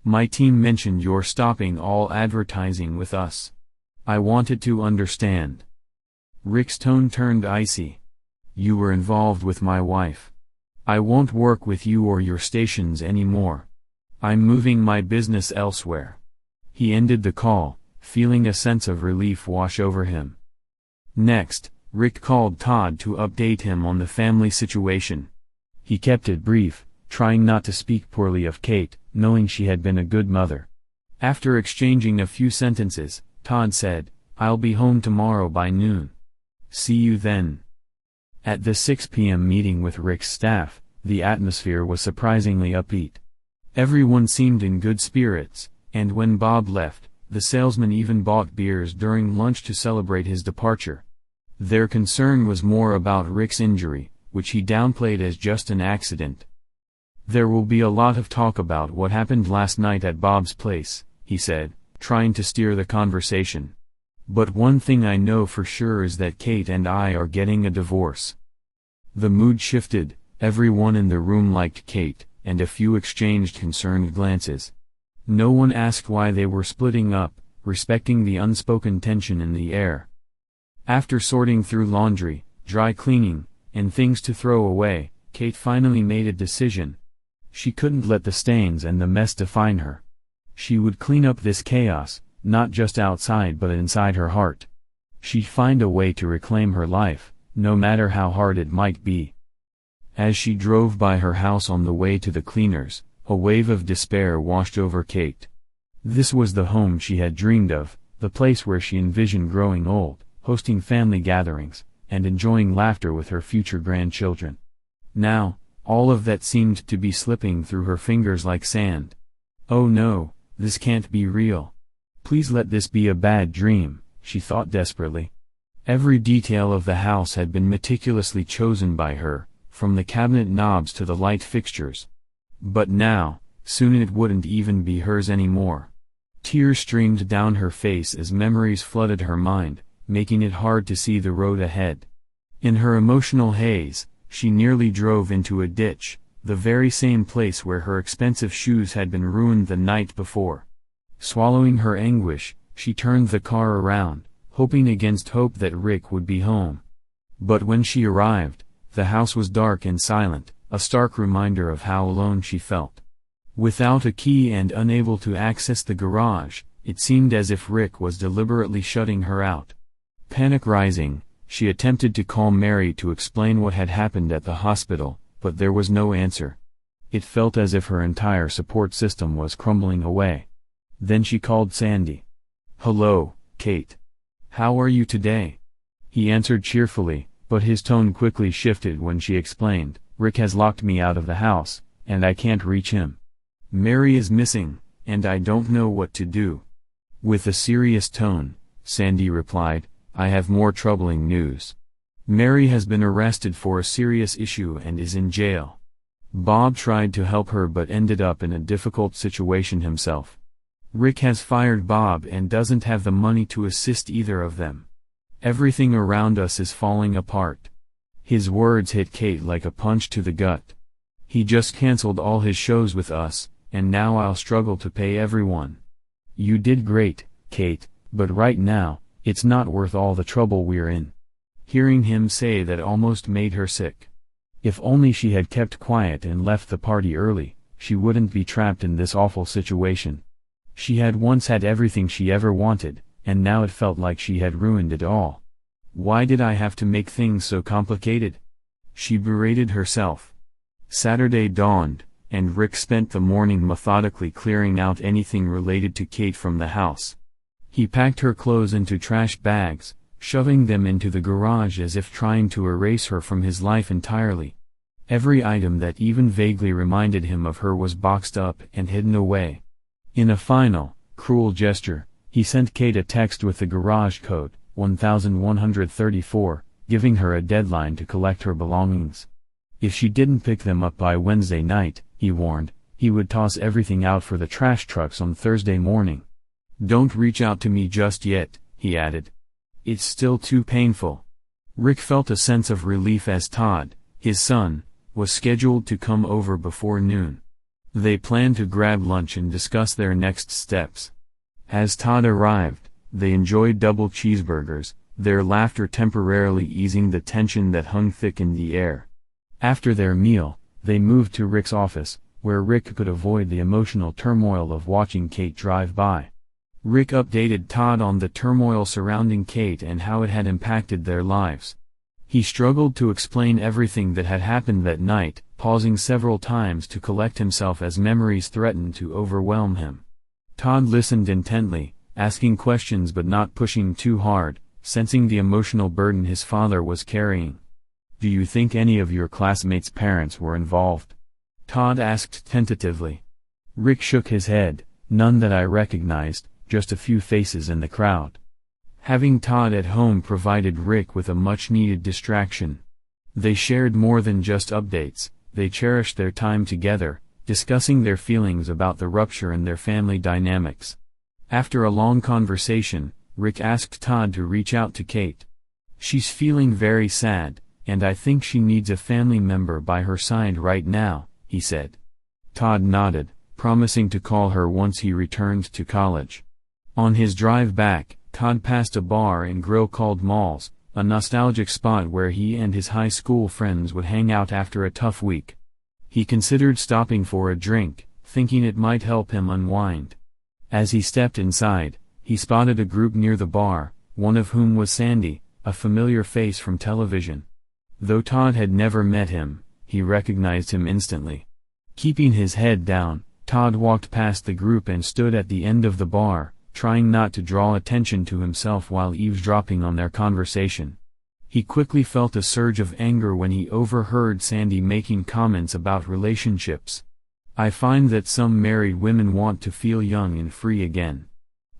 "My team mentioned you're stopping all advertising with us. I wanted to understand." Rick's tone turned icy. "You were involved with my wife. I won't work with you or your stations anymore. I'm moving my business elsewhere." He ended the call, feeling a sense of relief wash over him. Next, Rick called Todd to update him on the family situation. He kept it brief, trying not to speak poorly of Kate, knowing she had been a good mother. After exchanging a few sentences, Todd said, "I'll be home tomorrow by noon. See you then." At the 6 p.m. meeting with Rick's staff, the atmosphere was surprisingly upbeat. Everyone seemed in good spirits, and when Bob left, the salesman even bought beers during lunch to celebrate his departure. Their concern was more about Rick's injury, which he downplayed as just an accident. "There will be a lot of talk about what happened last night at Bob's place," he said, trying to steer the conversation. "But one thing I know for sure is that Kate and I are getting a divorce." The mood shifted, everyone in the room liked Kate, and a few exchanged concerned glances. No one asked why they were splitting up, respecting the unspoken tension in the air. After sorting through laundry, dry cleaning, and things to throw away, Kate finally made a decision. She couldn't let the stains and the mess define her. She would clean up this chaos, not just outside but inside her heart. She'd find a way to reclaim her life, no matter how hard it might be. As she drove by her house on the way to the cleaners, a wave of despair washed over Kate. This was the home she had dreamed of, the place where she envisioned growing old, hosting family gatherings, and enjoying laughter with her future grandchildren. Now, all of that seemed to be slipping through her fingers like sand. Oh no, this can't be real. Please let this be a bad dream, she thought desperately. Every detail of the house had been meticulously chosen by her, from the cabinet knobs to the light fixtures. But now, soon it wouldn't even be hers anymore. Tears streamed down her face as memories flooded her mind, making it hard to see the road ahead. In her emotional haze, she nearly drove into a ditch, the very same place where her expensive shoes had been ruined the night before. Swallowing her anguish, she turned the car around, hoping against hope that Rick would be home. But when she arrived, the house was dark and silent, a stark reminder of how alone she felt. Without a key and unable to access the garage, it seemed as if Rick was deliberately shutting her out. Panic rising, she attempted to call Mary to explain what had happened at the hospital, but there was no answer. It felt as if her entire support system was crumbling away. Then she called Sandy. "Hello, Kate. How are you today?" He answered cheerfully, but his tone quickly shifted when she explained, "Rick has locked me out of the house, and I can't reach him. Mary is missing, and I don't know what to do." With a serious tone, Sandy replied, "I have more troubling news. Mary has been arrested for a serious issue and is in jail. Bob tried to help her but ended up in a difficult situation himself. Rick has fired Bob and doesn't have the money to assist either of them. Everything around us is falling apart." His words hit Kate like a punch to the gut. "He just canceled all his shows with us, and now I'll struggle to pay everyone. You did great, Kate, but right now, it's not worth all the trouble we're in." Hearing him say that almost made her sick. If only she had kept quiet and left the party early, she wouldn't be trapped in this awful situation. She had once had everything she ever wanted, and now it felt like she had ruined it all. "Why did I have to make things so complicated?" she berated herself. Saturday dawned, and Rick spent the morning methodically clearing out anything related to Kate from the house. He packed her clothes into trash bags, shoving them into the garage as if trying to erase her from his life entirely. Every item that even vaguely reminded him of her was boxed up and hidden away. In a final, cruel gesture, he sent Kate a text with the garage code, 1134, giving her a deadline to collect her belongings. If she didn't pick them up by Wednesday night, he warned, he would toss everything out for the trash trucks on Thursday morning. "Don't reach out to me just yet," he added. "It's still too painful." Rick felt a sense of relief as Todd, his son, was scheduled to come over before noon. They planned to grab lunch and discuss their next steps. As Todd arrived, they enjoyed double cheeseburgers, their laughter temporarily easing the tension that hung thick in the air. After their meal, they moved to Rick's office, where Rick could avoid the emotional turmoil of watching Kate drive by. Rick updated Todd on the turmoil surrounding Kate and how it had impacted their lives. He struggled to explain everything that had happened that night, pausing several times to collect himself as memories threatened to overwhelm him. Todd listened intently, asking questions but not pushing too hard, sensing the emotional burden his father was carrying. "Do you think any of your classmates' parents were involved?" Todd asked tentatively. Rick shook his head. "None that I recognized, just a few faces in the crowd." Having Todd at home provided Rick with a much-needed distraction. They shared more than just updates, they cherished their time together, discussing their feelings about the rupture and their family dynamics. After a long conversation, Rick asked Todd to reach out to Kate. "She's feeling very sad, and I think she needs a family member by her side right now," he said. Todd nodded, promising to call her once he returned to college. On his drive back, Todd passed a bar and grill called Malls, a nostalgic spot where he and his high school friends would hang out after a tough week. He considered stopping for a drink, thinking it might help him unwind. As he stepped inside, he spotted a group near the bar, one of whom was Sandy, a familiar face from television. Though Todd had never met him, he recognized him instantly. Keeping his head down, Todd walked past the group and stood at the end of the bar, trying not to draw attention to himself while eavesdropping on their conversation. He quickly felt a surge of anger when he overheard Sandy making comments about relationships. "I find that some married women want to feel young and free again.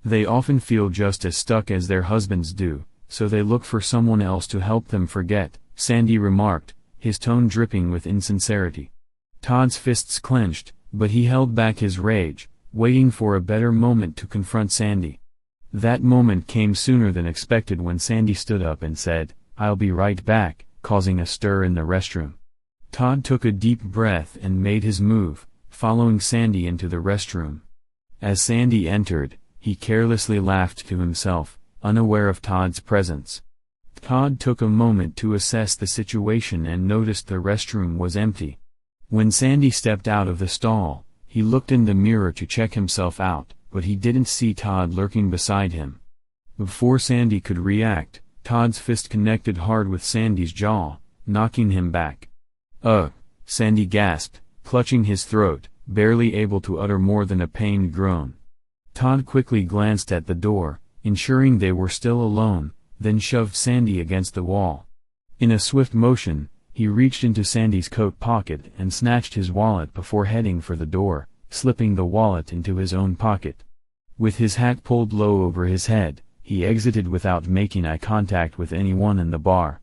They often feel just as stuck as their husbands do, so they look for someone else to help them forget," Sandy remarked, his tone dripping with insincerity. Todd's fists clenched, but he held back his rage, waiting for a better moment to confront Sandy. That moment came sooner than expected when Sandy stood up and said, "I'll be right back," causing a stir in the restroom. Todd took a deep breath and made his move, following Sandy into the restroom. As Sandy entered, he carelessly laughed to himself, unaware of Todd's presence. Todd took a moment to assess the situation and noticed the restroom was empty. When Sandy stepped out of the stall, he looked in the mirror to check himself out, but he didn't see Todd lurking beside him. Before Sandy could react, Todd's fist connected hard with Sandy's jaw, knocking him back. "Ugh," Sandy gasped, clutching his throat, barely able to utter more than a pained groan. Todd quickly glanced at the door, ensuring they were still alone, then shoved Sandy against the wall. In a swift motion, he reached into Sandy's coat pocket and snatched his wallet before heading for the door, slipping the wallet into his own pocket. With his hat pulled low over his head, he exited without making eye contact with anyone in the bar.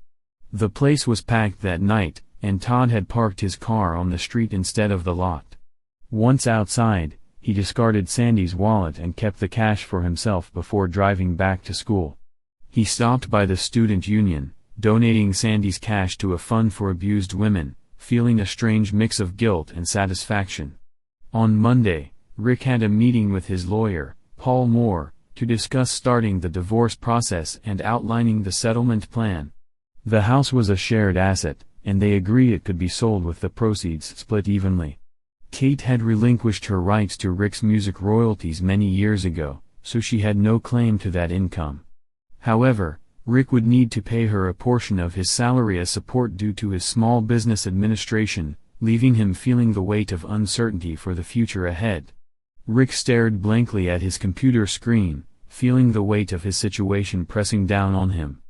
The place was packed that night, and Todd had parked his car on the street instead of the lot. Once outside, he discarded Sandy's wallet and kept the cash for himself before driving back to school. He stopped by the student union, donating Sandy's cash to a fund for abused women, feeling a strange mix of guilt and satisfaction. On Monday, Rick had a meeting with his lawyer, Paul Moore, to discuss starting the divorce process and outlining the settlement plan. The house was a shared asset, and they agreed it could be sold with the proceeds split evenly. Kate had relinquished her rights to Rick's music royalties many years ago, so she had no claim to that income. However, Rick would need to pay her a portion of his salary as support due to his small business administration, leaving him feeling the weight of uncertainty for the future ahead. Rick stared blankly at his computer screen, feeling the weight of his situation pressing down on him.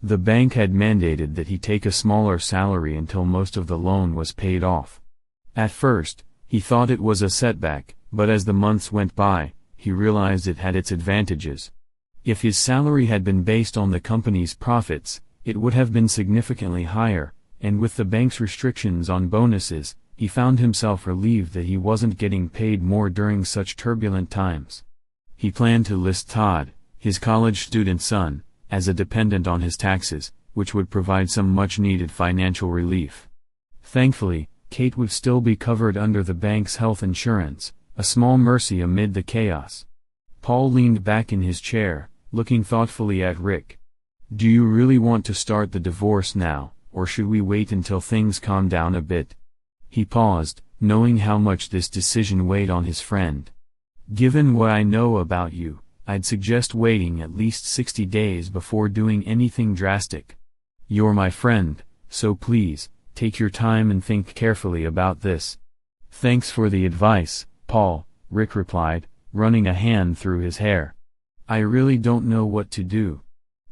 The bank had mandated that he take a smaller salary until most of the loan was paid off. At first, he thought it was a setback, but as the months went by, he realized it had its advantages. If his salary had been based on the company's profits, it would have been significantly higher, and with the bank's restrictions on bonuses, he found himself relieved that he wasn't getting paid more during such turbulent times. He planned to list Todd, his college student son, as a dependent on his taxes, which would provide some much-needed financial relief. Thankfully, Kate would still be covered under the bank's health insurance, a small mercy amid the chaos. Paul leaned back in his chair, looking thoughtfully at Rick. "Do you really want to start the divorce now, or should we wait until things calm down a bit?" He paused, knowing how much this decision weighed on his friend. "Given what I know about you, I'd suggest waiting at least 60 days before doing anything drastic. You're my friend, so please, take your time and think carefully about this." "Thanks for the advice, Paul," Rick replied, running a hand through his hair. "I really don't know what to do.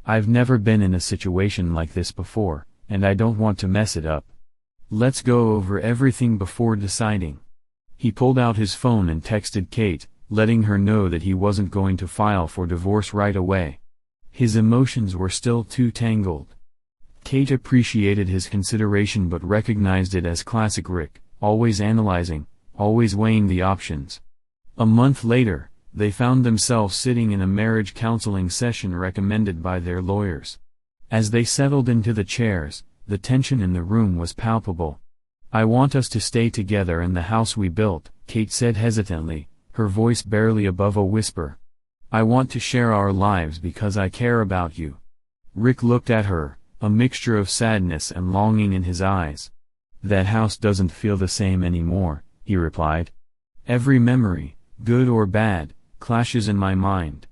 I've never been in a situation like this before, and I don't want to mess it up. Let's go over everything before deciding." He pulled out his phone and texted Kate, letting her know that he wasn't going to file for divorce right away. His emotions were still too tangled. Kate appreciated his consideration but recognized it as classic Rick, always analyzing, always weighing the options. A month later, they found themselves sitting in a marriage counseling session recommended by their lawyers. As they settled into the chairs, the tension in the room was palpable. "I want us to stay together in the house we built," Kate said hesitantly, her voice barely above a whisper. "I want to share our lives because I care about you." Rick looked at her, a mixture of sadness and longing in his eyes. That house doesn't feel the same anymore, he replied. Every memory, good or bad, clashes in my mind.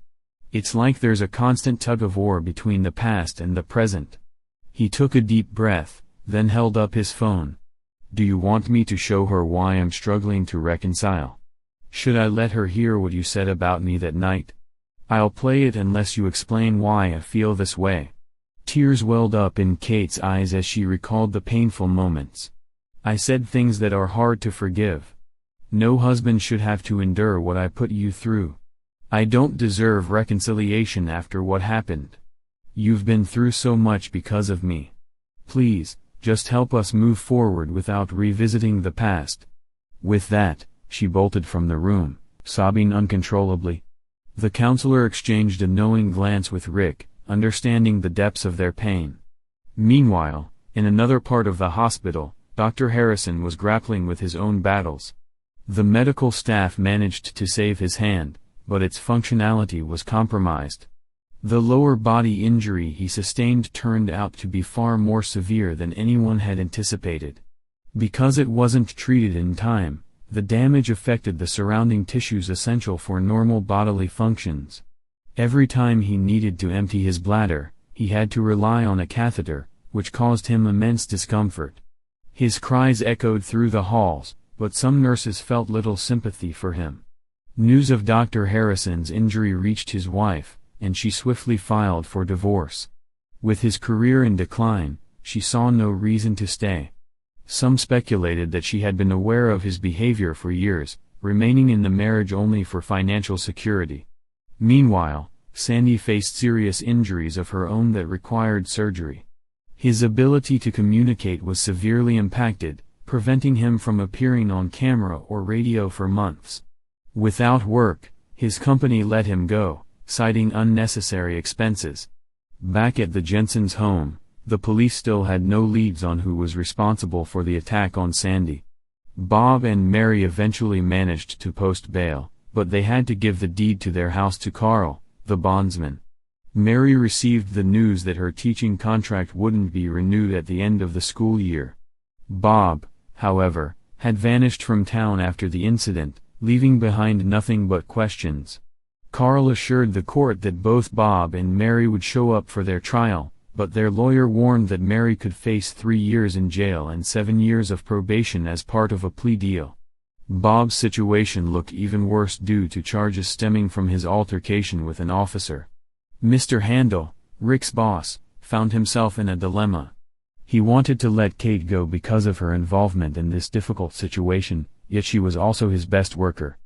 It's like there's a constant tug-of-war between the past and the present. He took a deep breath, then held up his phone. Do you want me to show her why I'm struggling to reconcile? Should I let her hear what you said about me that night? I'll play it unless you explain why I feel this way. Tears welled up in Kate's eyes as she recalled the painful moments. I said things that are hard to forgive. No husband should have to endure what I put you through. I don't deserve reconciliation after what happened. You've been through so much because of me. Please, just help us move forward without revisiting the past. With that, she bolted from the room, sobbing uncontrollably. The counselor exchanged a knowing glance with Rick, understanding the depths of their pain. Meanwhile, in another part of the hospital, Dr. Harrison was grappling with his own battles. The medical staff managed to save his hand, but its functionality was compromised. The lower body injury he sustained turned out to be far more severe than anyone had anticipated. Because it wasn't treated in time, the damage affected the surrounding tissues essential for normal bodily functions. Every time he needed to empty his bladder, he had to rely on a catheter, which caused him immense discomfort. His cries echoed through the halls, but some nurses felt little sympathy for him. News of Dr. Harrison's injury reached his wife, and she swiftly filed for divorce. With his career in decline, she saw no reason to stay. Some speculated that she had been aware of his behavior for years, remaining in the marriage only for financial security. Meanwhile, Sandy faced serious injuries of her own that required surgery. His ability to communicate was severely impacted, preventing him from appearing on camera or radio for months. Without work, his company let him go, citing unnecessary expenses. Back at the Jensen's home, the police still had no leads on who was responsible for the attack on Sandy. Bob and Mary eventually managed to post bail, but they had to give the deed to their house to Carl, the bondsman. Mary received the news that her teaching contract wouldn't be renewed at the end of the school year. Bob, however, had vanished from town after the incident, leaving behind nothing but questions. Carl assured the court that both Bob and Mary would show up for their trial, but their lawyer warned that Mary could face 3 years in jail and 7 years of probation as part of a plea deal. Bob's situation looked even worse due to charges stemming from his altercation with an officer. Mr. Handel, Rick's boss, found himself in a dilemma. He wanted to let Kate go because of her involvement in this difficult situation, yet she was also his best worker.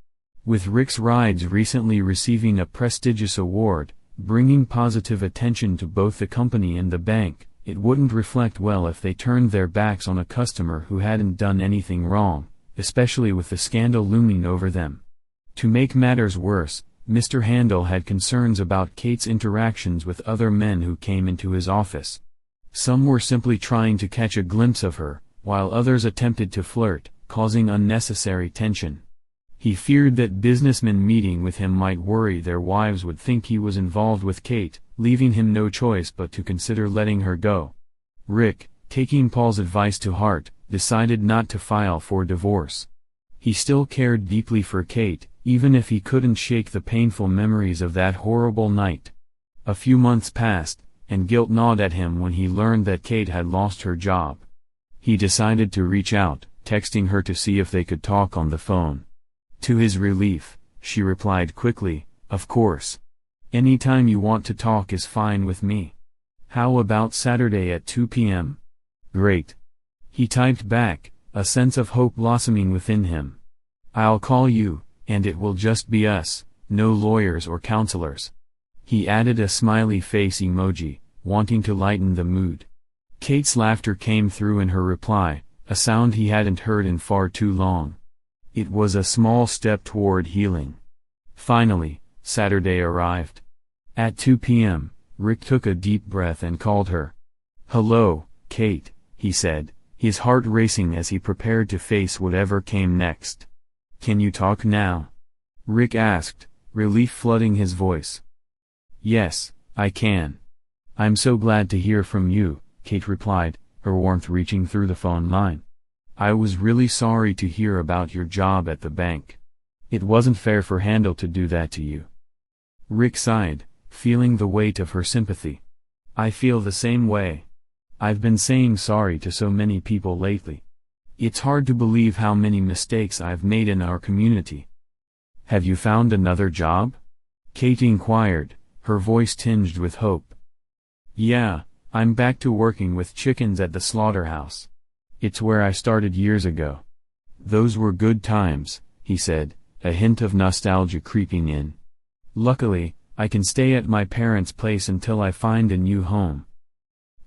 With Rick's rides recently receiving a prestigious award, bringing positive attention to both the company and the bank, it wouldn't reflect well if they turned their backs on a customer who hadn't done anything wrong, especially with the scandal looming over them. To make matters worse, Mr. Handel had concerns about Kate's interactions with other men who came into his office. Some were simply trying to catch a glimpse of her, while others attempted to flirt, causing unnecessary tension. He feared that businessmen meeting with him might worry their wives would think he was involved with Kate, leaving him no choice but to consider letting her go. Rick, taking Paul's advice to heart, decided not to file for divorce. He still cared deeply for Kate, even if he couldn't shake the painful memories of that horrible night. A few months passed, and guilt gnawed at him when he learned that Kate had lost her job. He decided to reach out, texting her to see if they could talk on the phone. To his relief, she replied quickly, "Of course. Anytime you want to talk is fine with me. How about Saturday at 2 p.m? Great." He typed back, a sense of hope blossoming within him. "I'll call you, and it will just be us, no lawyers or counselors." He added a smiley face emoji, wanting to lighten the mood. Kate's laughter came through in her reply, a sound he hadn't heard in far too long. It was a small step toward healing. Finally, Saturday arrived. At 2 p.m., Rick took a deep breath and called her. "Hello, Kate," he said, his heart racing as he prepared to face whatever came next. "Can you talk now?" Rick asked, relief flooding his voice. "Yes, I can. I'm so glad to hear from you," Kate replied, her warmth reaching through the phone line. I was really sorry to hear about your job at the bank. It wasn't fair for Handel to do that to you." Rick sighed, feeling the weight of her sympathy. "I feel the same way. I've been saying sorry to so many people lately. It's hard to believe how many mistakes I've made in our community." "Have you found another job?" Kate inquired, her voice tinged with hope. "Yeah, I'm back to working with chickens at the slaughterhouse. It's where I started years ago." "Those were good times," he said, a hint of nostalgia creeping in. "Luckily, I can stay at my parents' place until I find a new home."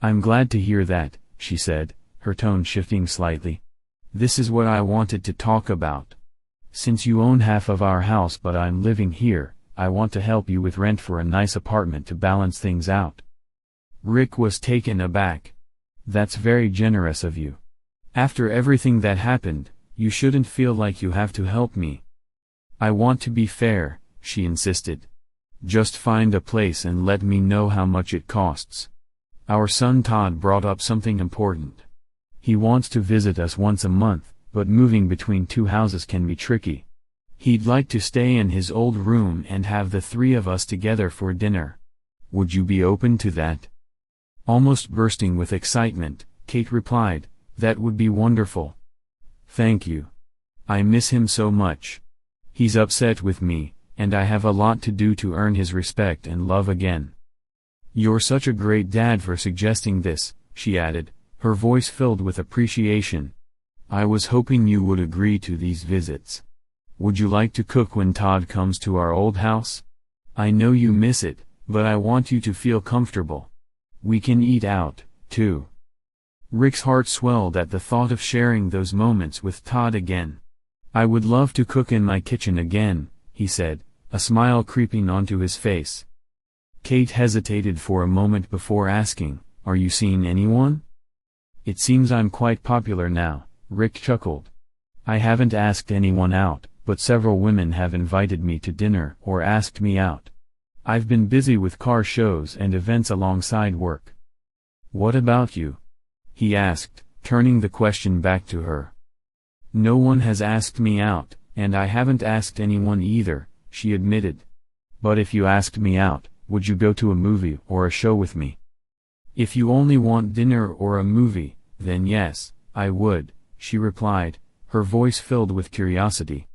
"I'm glad to hear that," she said, her tone shifting slightly. "This is what I wanted to talk about. Since you own half of our house but I'm living here, I want to help you with rent for a nice apartment to balance things out." Rick was taken aback. "That's very generous of you. After everything that happened, you shouldn't feel like you have to help me." "I want to be fair," she insisted. "Just find a place and let me know how much it costs. Our son Todd brought up something important. He wants to visit us once a month, but moving between two houses can be tricky. He'd like to stay in his old room and have the three of us together for dinner. Would you be open to that?" Almost bursting with excitement, Kate replied, "That would be wonderful. Thank you. I miss him so much. He's upset with me, and I have a lot to do to earn his respect and love again." "You're such a great dad for suggesting this," she added, her voice filled with appreciation. "I was hoping you would agree to these visits. Would you like to cook when Todd comes to our old house? I know you miss it, but I want you to feel comfortable. We can eat out, too." Rick's heart swelled at the thought of sharing those moments with Todd again. "I would love to cook in my kitchen again," he said, a smile creeping onto his face. Kate hesitated for a moment before asking, "Are you seeing anyone?" "It seems I'm quite popular now," Rick chuckled. "I haven't asked anyone out, but several women have invited me to dinner or asked me out. I've been busy with car shows and events alongside work." "What about you?" he asked, turning the question back to her. "No one has asked me out, and I haven't asked anyone either," she admitted. "But if you asked me out, would you go to a movie or a show with me?" "If you only want dinner or a movie, then yes, I would," she replied, her voice filled with curiosity.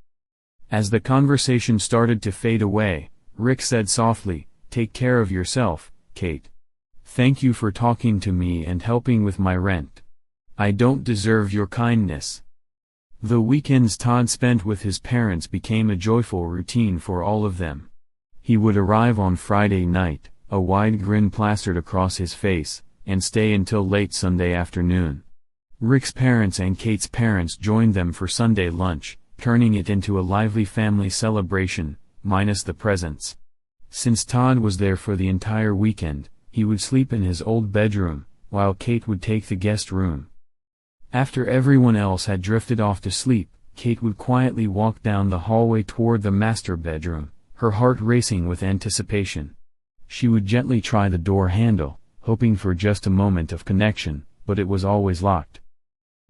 As the conversation started to fade away, Rick said softly, "Take care of yourself, Kate. Thank you for talking to me and helping with my rent. I don't deserve your kindness." The weekends Todd spent with his parents became a joyful routine for all of them. He would arrive on Friday night, a wide grin plastered across his face, and stay until late Sunday afternoon. Rick's parents and Kate's parents joined them for Sunday lunch, turning it into a lively family celebration, minus the presents. Since Todd was there for the entire weekend, he would sleep in his old bedroom, while Kate would take the guest room. After everyone else had drifted off to sleep, Kate would quietly walk down the hallway toward the master bedroom, her heart racing with anticipation. She would gently try the door handle, hoping for just a moment of connection, but it was always locked.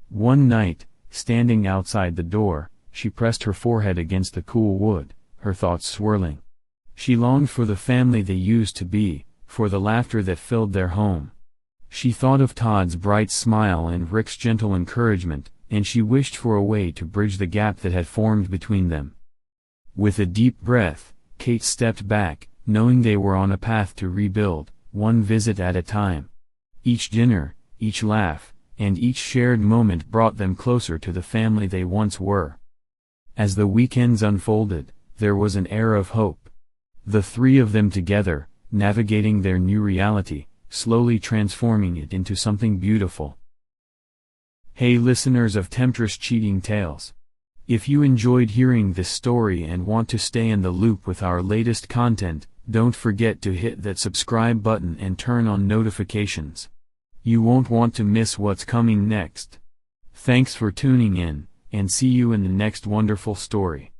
One night, standing outside the door, she pressed her forehead against the cool wood, her thoughts swirling. She longed for the family they used to be, for the laughter that filled their home. She thought of Todd's bright smile and Rick's gentle encouragement, and she wished for a way to bridge the gap that had formed between them. With a deep breath, Kate stepped back, knowing they were on a path to rebuild, one visit at a time. Each dinner, each laugh, and each shared moment brought them closer to the family they once were. As the weekends unfolded, there was an air of hope. The three of them together, navigating their new reality, slowly transforming it into something beautiful. Hey listeners of Temptress Cheating Tales! If you enjoyed hearing this story and want to stay in the loop with our latest content, don't forget to hit that subscribe button and turn on notifications. You won't want to miss what's coming next. Thanks for tuning in, and see you in the next wonderful story.